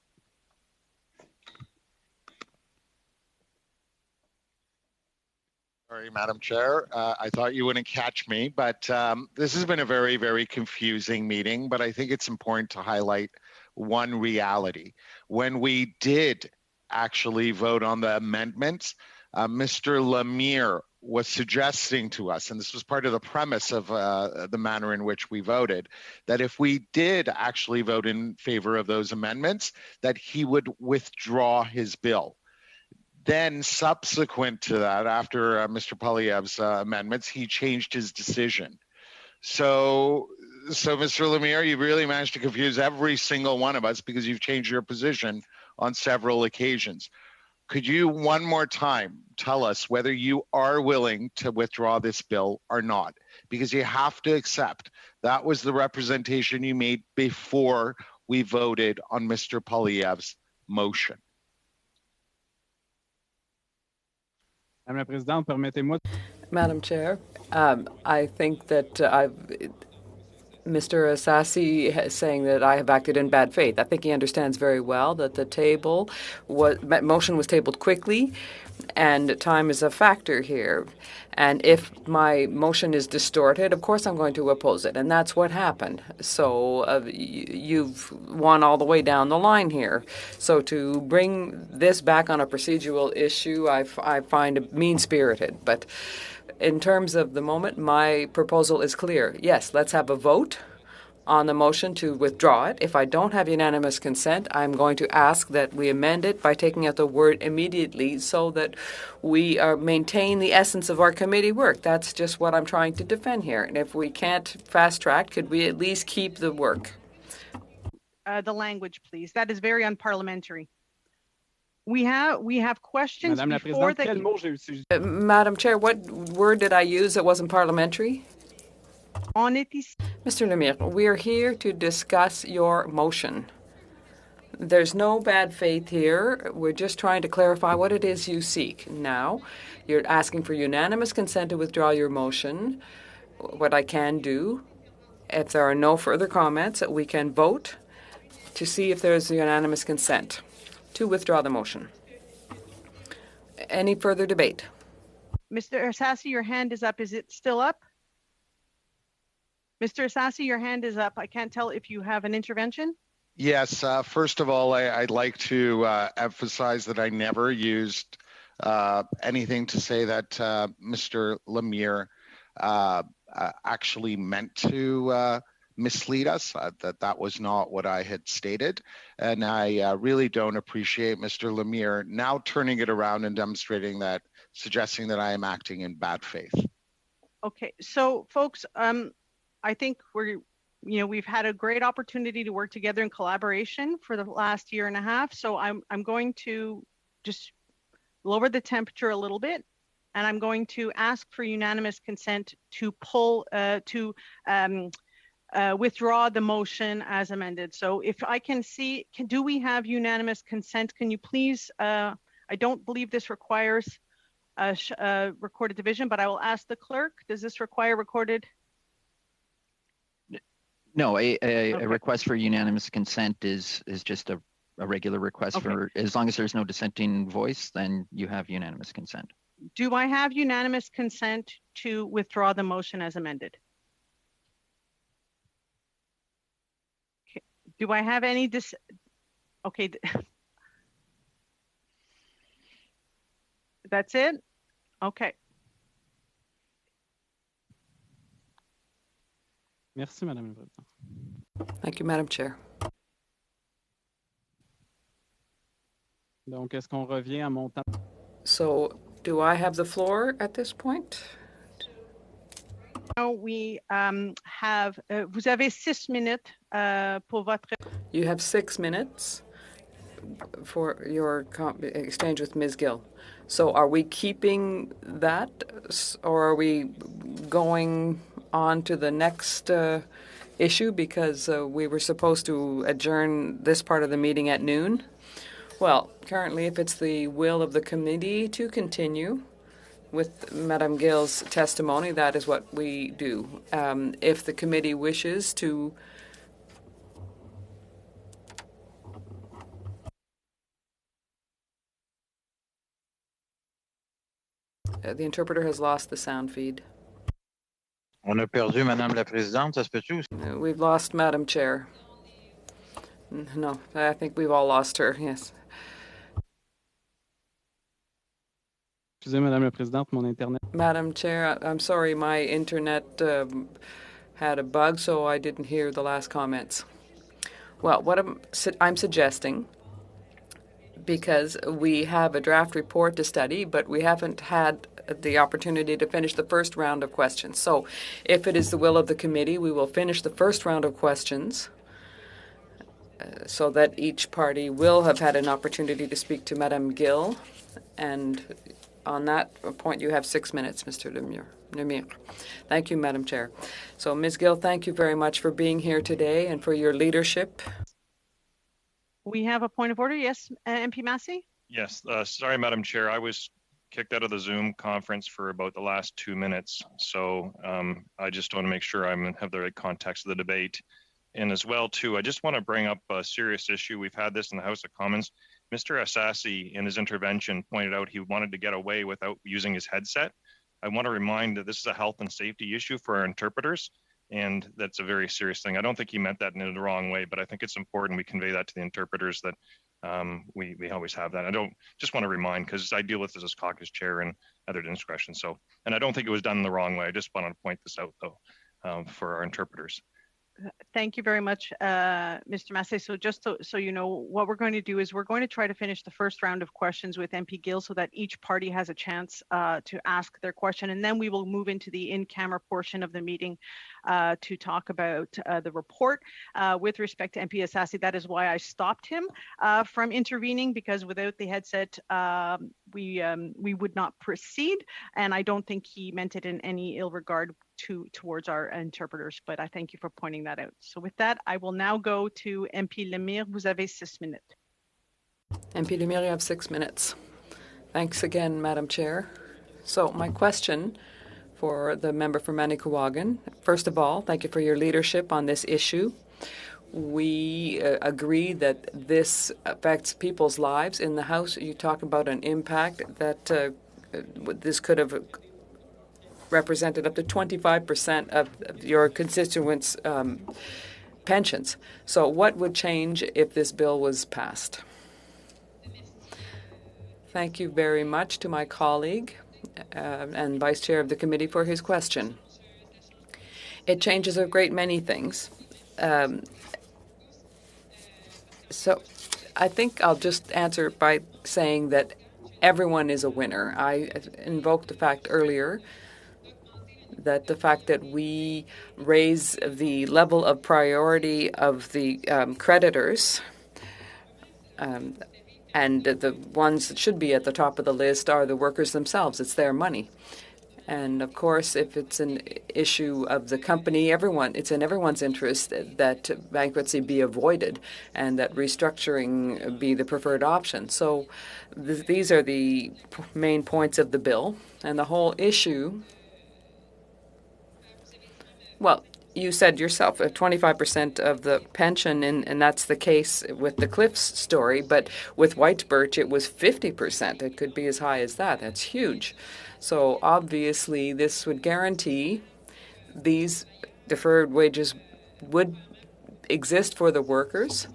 Sorry, Madam Chair. I thought you wouldn't catch me, but this has been a very, very confusing meeting, but I think it's important to highlight one reality. When we did actually vote on the amendments, Mr. Lemire was suggesting to us, and this was part of the premise of the manner in which we voted, that if we did actually vote in favor of those amendments, that he would withdraw his bill. Then subsequent to that, after Mr. Polyev's amendments, he changed his decision. So Mr. Lemire, you really managed to confuse every single one of us because you've changed your position on several occasions. Could you one more time tell us whether you are willing to withdraw this bill or not? Because you have to accept that was the representation you made before we voted on Mr. Polyev's motion. Madam Chair, I think that Mr. Assassi is saying that I have acted in bad faith. I think he understands very well that the motion was tabled quickly, and time is a factor here. And if my motion is distorted, of course I'm going to oppose it, and that's what happened. So you've won all the way down the line here. So to bring this back on a procedural issue, I find mean-spirited. But in terms of the moment, my proposal is clear. Yes, let's have a vote on the motion to withdraw it. If I don't have unanimous consent, I'm going to ask that we amend it by taking out the word immediately so that we maintain the essence of our committee work. That's just what I'm trying to defend here. And if we can't fast track, could we at least keep the work? The language, please. That is very unparliamentary. We have questions before the... Madam Chair, what word did I use that wasn't parliamentary? Mr. Lemire, we are here to discuss your motion. There's no bad faith here. We're just trying to clarify what it is you seek. Now, you're asking for unanimous consent to withdraw your motion. What I can do, if there are no further comments, we can vote to see if there's unanimous consent to withdraw the motion. Any further debate? Mr. Assassi, your hand is up. Is it still up? Mr. Assassi, your hand is up. I can't tell if you have an intervention. Yes, first of all, I'd like to emphasize that I never used anything to say that Mr. Lemire actually meant to mislead us, that was not what I had stated. And I really don't appreciate Mr. Lemire now turning it around and demonstrating that, suggesting that I am acting in bad faith. Okay, so folks, I think we've had a great opportunity to work together in collaboration for the last year and a half. So I'm going to just lower the temperature a little bit, and I'm going to ask for unanimous consent to withdraw the motion as amended. So if I can see, do we have unanimous consent? Can you please, I don't believe this requires a recorded division, but I will ask the clerk, does this require recorded? No, a Okay. request for unanimous consent is just a regular request. Okay. For, as long as there's no dissenting voice, then you have unanimous consent. Do I have unanimous consent to withdraw the motion as amended? Okay. Do I have any okay. That's it? Okay. Merci, Madame la Présidente. Thank you, Madam Chair. Donc, est-ce qu'on revient à mon temps? So, do I have the floor at this point? Now we have, vous avez 6 minutes pour votre... You have 6 minutes for your exchange with Ms. Gill. So are we keeping that, or are we going on to the next issue, because we were supposed to adjourn this part of the meeting at noon? Well, currently, if it's the will of the committee to continue with Madame Gill's testimony, that is what we do. If the committee wishes to the interpreter has lost the sound feed. On a perdu Madame la Présidente, ça se peut-tu? We've lost Madam Chair. No, I think we've all lost her, yes. Excusez, Madame la Présidente, mon Internet. Madam Chair, I'm sorry, my internet had a bug, so I didn't hear the last comments. Well, what I'm suggesting, because we have a draft report to study, but we haven't had the opportunity to finish the first round of questions. So if it is the will of the committee, we will finish the first round of questions so that each party will have had an opportunity to speak to Madame Gill. And on that point, you have 6 minutes, Mr. Lemire. Thank you, Madam Chair. So, Ms. Gill, thank you very much for being here today and for your leadership. We have a point of order. Yes, MP Massey? Yes, sorry, Madam Chair. I was kicked out of the Zoom conference for about the last 2 minutes. So I just want to make sure I have the right context of the debate. And as well, too, I just want to bring up a serious issue. We've had this in the House of Commons. Mr. Assassi, in his intervention, pointed out he wanted to get away without using his headset. I want to remind that this is a health and safety issue for our interpreters, and that's a very serious thing. I don't think he meant that in the wrong way, but I think it's important we convey that to the interpreters, that we always have that. I don't just want to remind, because I deal with this as caucus chair and other discretion. So, and I don't think it was done in the wrong way. I just wanted to point this out, though, for our interpreters. Thank you very much, Mr. Massey. So just so you know, what we're going to do is we're going to try to finish the first round of questions with MP Gill so that each party has a chance to ask their question. And then we will move into the in-camera portion of the meeting to talk about the report. With respect to MP Assassi, that is why I stopped him from intervening, because without the headset, we would not proceed. And I don't think he meant it in any ill regard towards our interpreters, but I thank you for pointing that out. So with that, I will now go to MP Lemire. Vous avez 6 minutes. MP Lemire, you have 6 minutes. Thanks again, Madam Chair. So my question for the member for Manicouagan, first of all, thank you for your leadership on this issue. We agree that this affects people's lives. In the House, you talk about an impact that this could have represented up to 25% of your constituents' pensions. So what would change if this bill was passed? Thank you very much to my colleague and Vice Chair of the committee for his question. It changes a great many things. So I think I'll just answer by saying that everyone is a winner. I invoked the fact earlier that the fact that we raise the level of priority of the creditors and the ones that should be at the top of the list are the workers themselves. It's their money. And of course, if it's an issue of the company, it's in everyone's interest that bankruptcy be avoided and that restructuring be the preferred option. So these are the main points of the bill. And the whole issue, well, you said yourself, 25% of the pension, and that's the case with the Cliffs story, but with White Birch, it was 50%. It could be as high as that. That's huge. So obviously, this would guarantee these deferred wages would exist for the workers.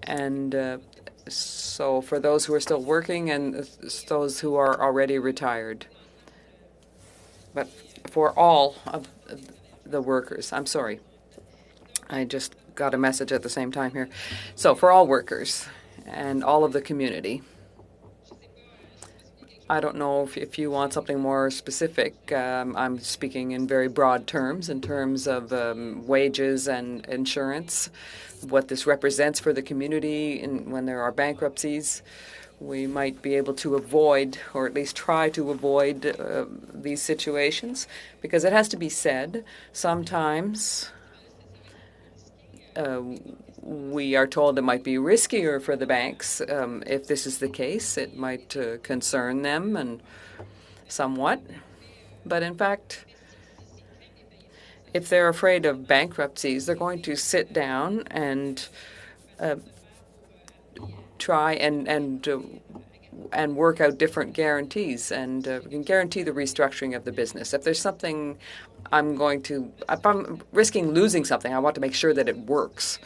And so for those who are still working and those who are already retired. But for all of the workers, I'm sorry, I just got a message at the same time here. So for all workers and all of the community, I don't know if you want something more specific. I'm speaking in very broad terms, in terms of wages and insurance, what this represents for the community when there are bankruptcies. We might be able to avoid, or at least try to avoid, these situations, because it has to be said, sometimes we are told it might be riskier for the banks. If this is the case, it might concern them and somewhat. But in fact, if they're afraid of bankruptcies, they're going to sit down and try and work out different guarantees and can guarantee the restructuring of the business. If there's something if I'm risking losing something, I want to make sure that it works.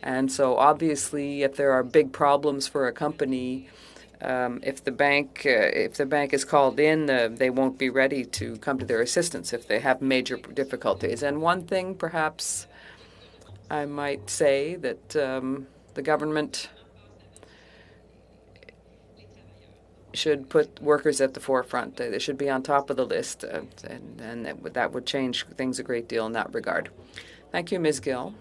And so obviously, if there are big problems for a company, if the bank is called in, they won't be ready to come to their assistance if they have major difficulties. And one thing, perhaps, I might say that the government should put workers at the forefront. They should be on top of the list, and that would change things a great deal in that regard. Thank you, Ms. Gill.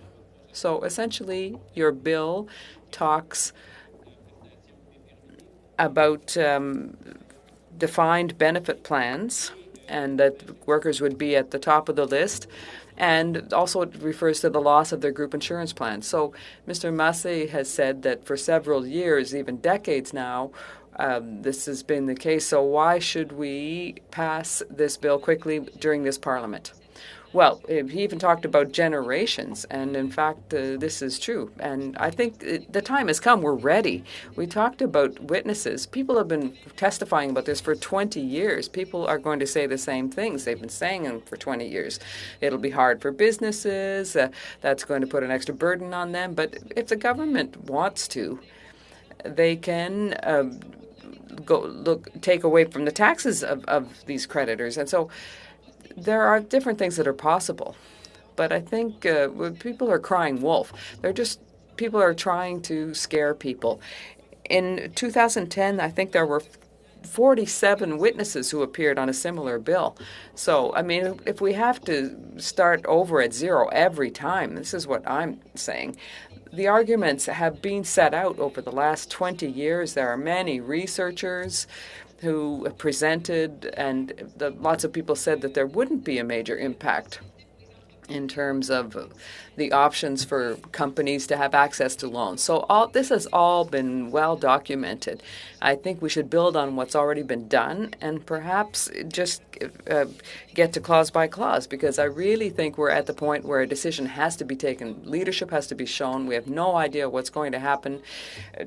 So essentially, your bill talks about defined benefit plans and that workers would be at the top of the list. And also it refers to the loss of their group insurance plan. So Mr. Massé has said that for several years, even decades now, this has been the case. So why should we pass this bill quickly during this Parliament? Well, he even talked about generations, and in fact, this is true. And I think the time has come. We're ready. We talked about witnesses. People have been testifying about this for 20 years. People are going to say the same things. They've been saying them for 20 years. It'll be hard for businesses. That's going to put an extra burden on them. But if the government wants to, they can take away from the taxes of these creditors. And so there are different things that are possible. But I think people are crying wolf. People are trying to scare people. In 2010, I think there were 47 witnesses who appeared on a similar bill. So, I mean, if we have to start over at zero every time, this is what I'm saying, the arguments have been set out over the last 20 years. There are many researchers who presented, and lots of people said that there wouldn't be a major impact in terms of the options for companies to have access to loans. So this has all been well documented. I think we should build on what's already been done and perhaps just get to clause by clause, because I really think we're at the point where a decision has to be taken. Leadership has to be shown. We have no idea what's going to happen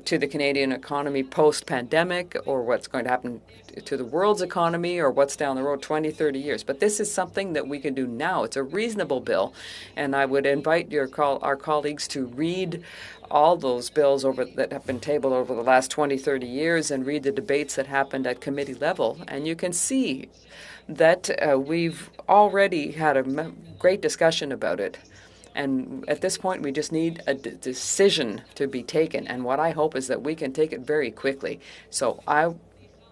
to the Canadian economy post-pandemic, or what's going to happen to the world's economy, or what's down the road 20, 30 years. But this is something that we can do now. It's a reasonable bill, and I would invite our colleagues to read all those bills that have been tabled over the last 20, 30 years and read the debates that happened at committee level. And you can see that we've already had a great discussion about it. And at this point, we just need a decision to be taken. And what I hope is that we can take it very quickly. So I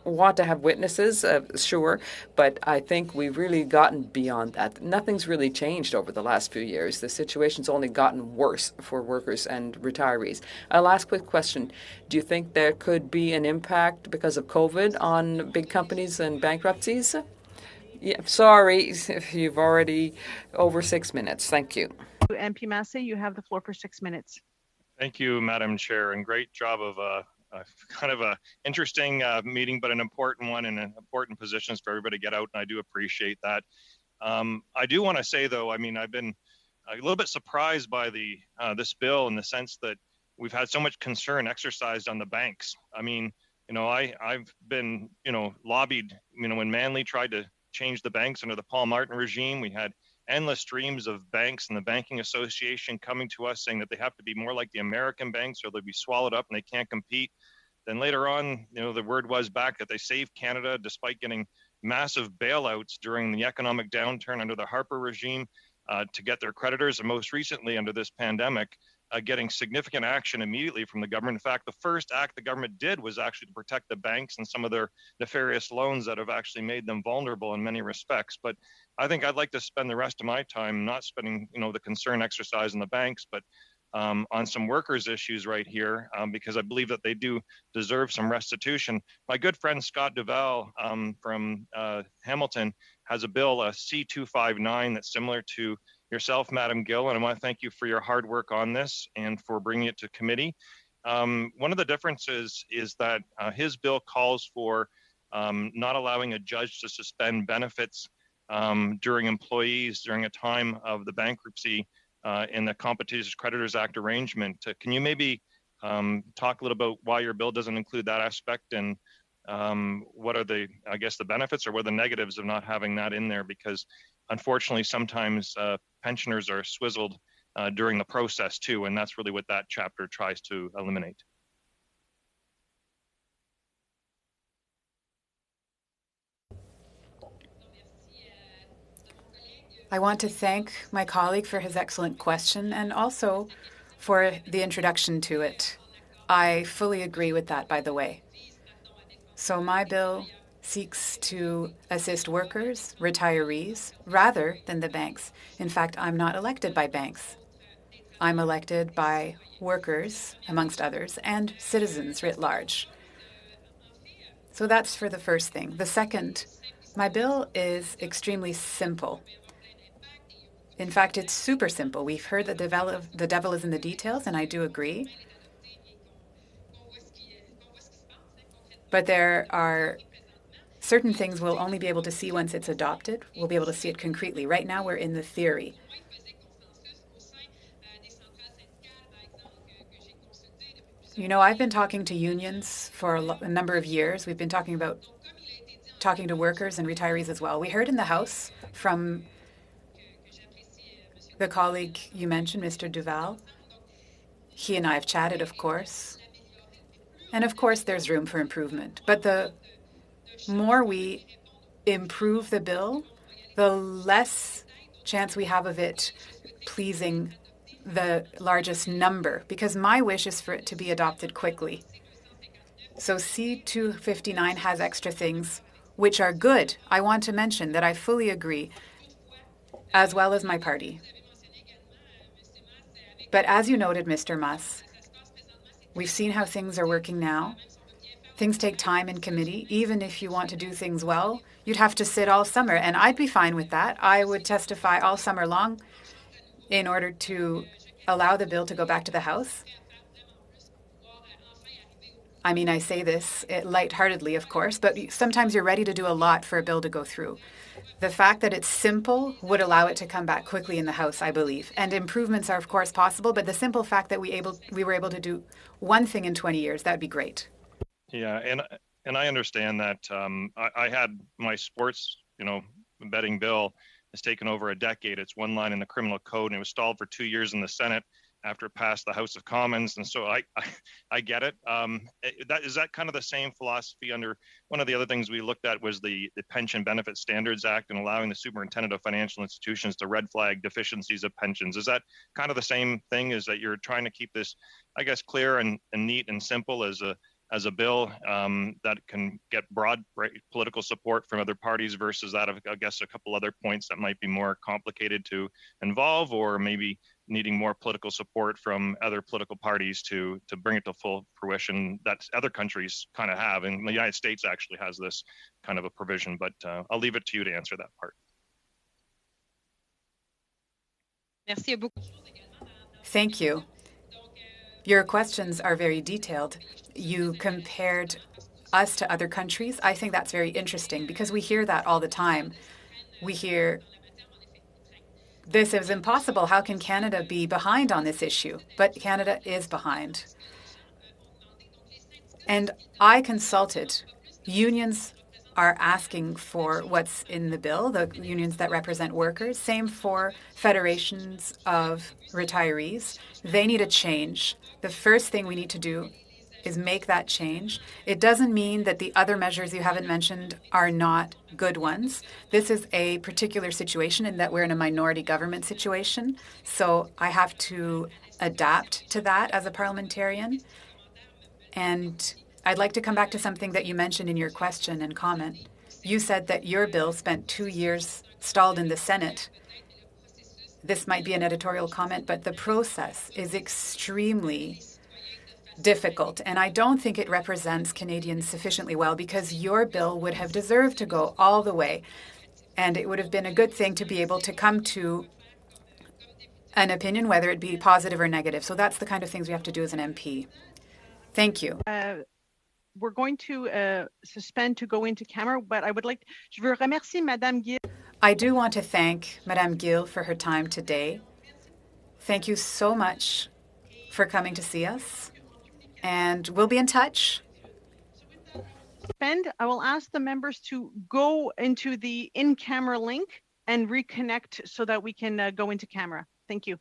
want to have witnesses, sure, but I think we've really gotten beyond that. Nothing's really changed over the last few years. The situation's only gotten worse for workers and retirees. A last quick question. Do you think there could be an impact because of COVID on big companies and bankruptcies? Yeah, sorry, if you've already over 6 minutes. Thank you. MP Massey, you have the floor for 6 minutes. Thank you, Madam Chair, and great job of kind of a interesting meeting, but an important one, and important positions for everybody to get out, and I do appreciate that. I do want to say, though, I mean, I've been a little bit surprised by this bill in the sense that we've had so much concern exercised on the banks. I mean, I've been, lobbied, when Manly tried to change the banks under the Paul Martin regime, we had endless streams of banks and the Banking Association coming to us saying that they have to be more like the American banks or they'll be swallowed up and they can't compete. Then later on, the word was back that they saved Canada despite getting massive bailouts during the economic downturn under the Harper regime to get their creditors, and most recently under this pandemic, getting significant action immediately from the government. In fact, the first act the government did was actually to protect the banks and some of their nefarious loans that have actually made them vulnerable in many respects. But I think I'd like to spend the rest of my time not spending, the concern exercise in the banks, but on some workers' issues right here, because I believe that they do deserve some restitution. My good friend Scott Duval from Hamilton has a bill, C-259, that's similar to yourself, Madam Gill, and I want to thank you for your hard work on this and for bringing it to committee. One of the differences is that his bill calls for not allowing a judge to suspend benefits during employees during a time of the bankruptcy in the Competition Creditors Act arrangement. Can you maybe talk a little about why your bill doesn't include that aspect, and what are the benefits or what are the negatives of not having that in there? Because unfortunately, sometimes pensioners are swizzled during the process too, and that's really what that chapter tries to eliminate. I want to thank my colleague for his excellent question and also for the introduction to it. I fully agree with that, by the way. So my bill seeks to assist workers, retirees, rather than the banks. In fact, I'm not elected by banks. I'm elected by workers, amongst others, and citizens writ large. So that's for the first thing. The second, my bill is extremely simple. In fact, it's super simple. We've heard that the devil is in the details, and I do agree. But there are certain things we'll only be able to see once it's adopted. We'll be able to see it concretely. Right now, we're in the theory. I've been talking to unions for a number of years. We've been talking to workers and retirees as well. We heard in the House from the colleague you mentioned, Mr. Duval. He and I have chatted, of course. And of course, there's room for improvement. But the more we improve the bill, the less chance we have of it pleasing the largest number, because my wish is for it to be adopted quickly. So C-259 has extra things which are good. I want to mention that I fully agree, as well as my party. But as you noted, Mr. Muss, we've seen how things are working now. Things take time in committee. Even if you want to do things well, you'd have to sit all summer, and I'd be fine with that. I would testify all summer long in order to allow the bill to go back to the House. I mean, I say this lightheartedly, of course, but sometimes you're ready to do a lot for a bill to go through. The fact that it's simple would allow it to come back quickly in the House, I believe. And improvements are, of course, possible, but the simple fact that we were able to do one thing in 20 years, that'd be great. Yeah, and I understand that. I had my sports, betting bill has taken over a decade. It's one line in the criminal code, and it was stalled for 2 years in the Senate after it passed the House of Commons. And so I get it. Is that kind of the same philosophy under one of the other things we looked at was the Pension Benefit Standards Act and allowing the superintendent of financial institutions to red flag deficiencies of pensions. Is that kind of the same thing? Is that you're trying to keep this, I guess, clear and neat and simple as a bill that can get broad political support from other parties versus that of, I guess, a couple other points that might be more complicated to involve, or maybe needing more political support from other political parties to bring it to full fruition that other countries kind of have. And the United States actually has this kind of a provision, but I'll leave it to you to answer that part. Thank you. Your questions are very detailed. You compared us to other countries. I think that's very interesting because we hear that all the time. We hear, this is impossible. How can Canada be behind on this issue? But Canada is behind. And I consulted. Unions are asking for what's in the bill, the unions that represent workers. Same for federations of retirees. They need a change. The first thing we need to do is make that change. It doesn't mean that the other measures you haven't mentioned are not good ones. This is a particular situation in that we're in a minority government situation. So I have to adapt to that as a parliamentarian. And I'd like to come back to something that you mentioned in your question and comment. You said that your bill spent 2 years stalled in the Senate. This might be an editorial comment, but the process is extremely difficult, and I don't think it represents Canadians sufficiently well because your bill would have deserved to go all the way, and it would have been a good thing to be able to come to an opinion, whether it be positive or negative. So that's the kind of things we have to do as an MP. Thank you. We're going to suspend to go into camera, but I would like, je veux remercier Madame Gill. I do want to thank Madame Gill for her time today. Thank you so much for coming to see us. And we'll be in touch. I will ask the members to go into the in-camera link and reconnect so that we can go into camera. Thank you.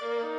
you.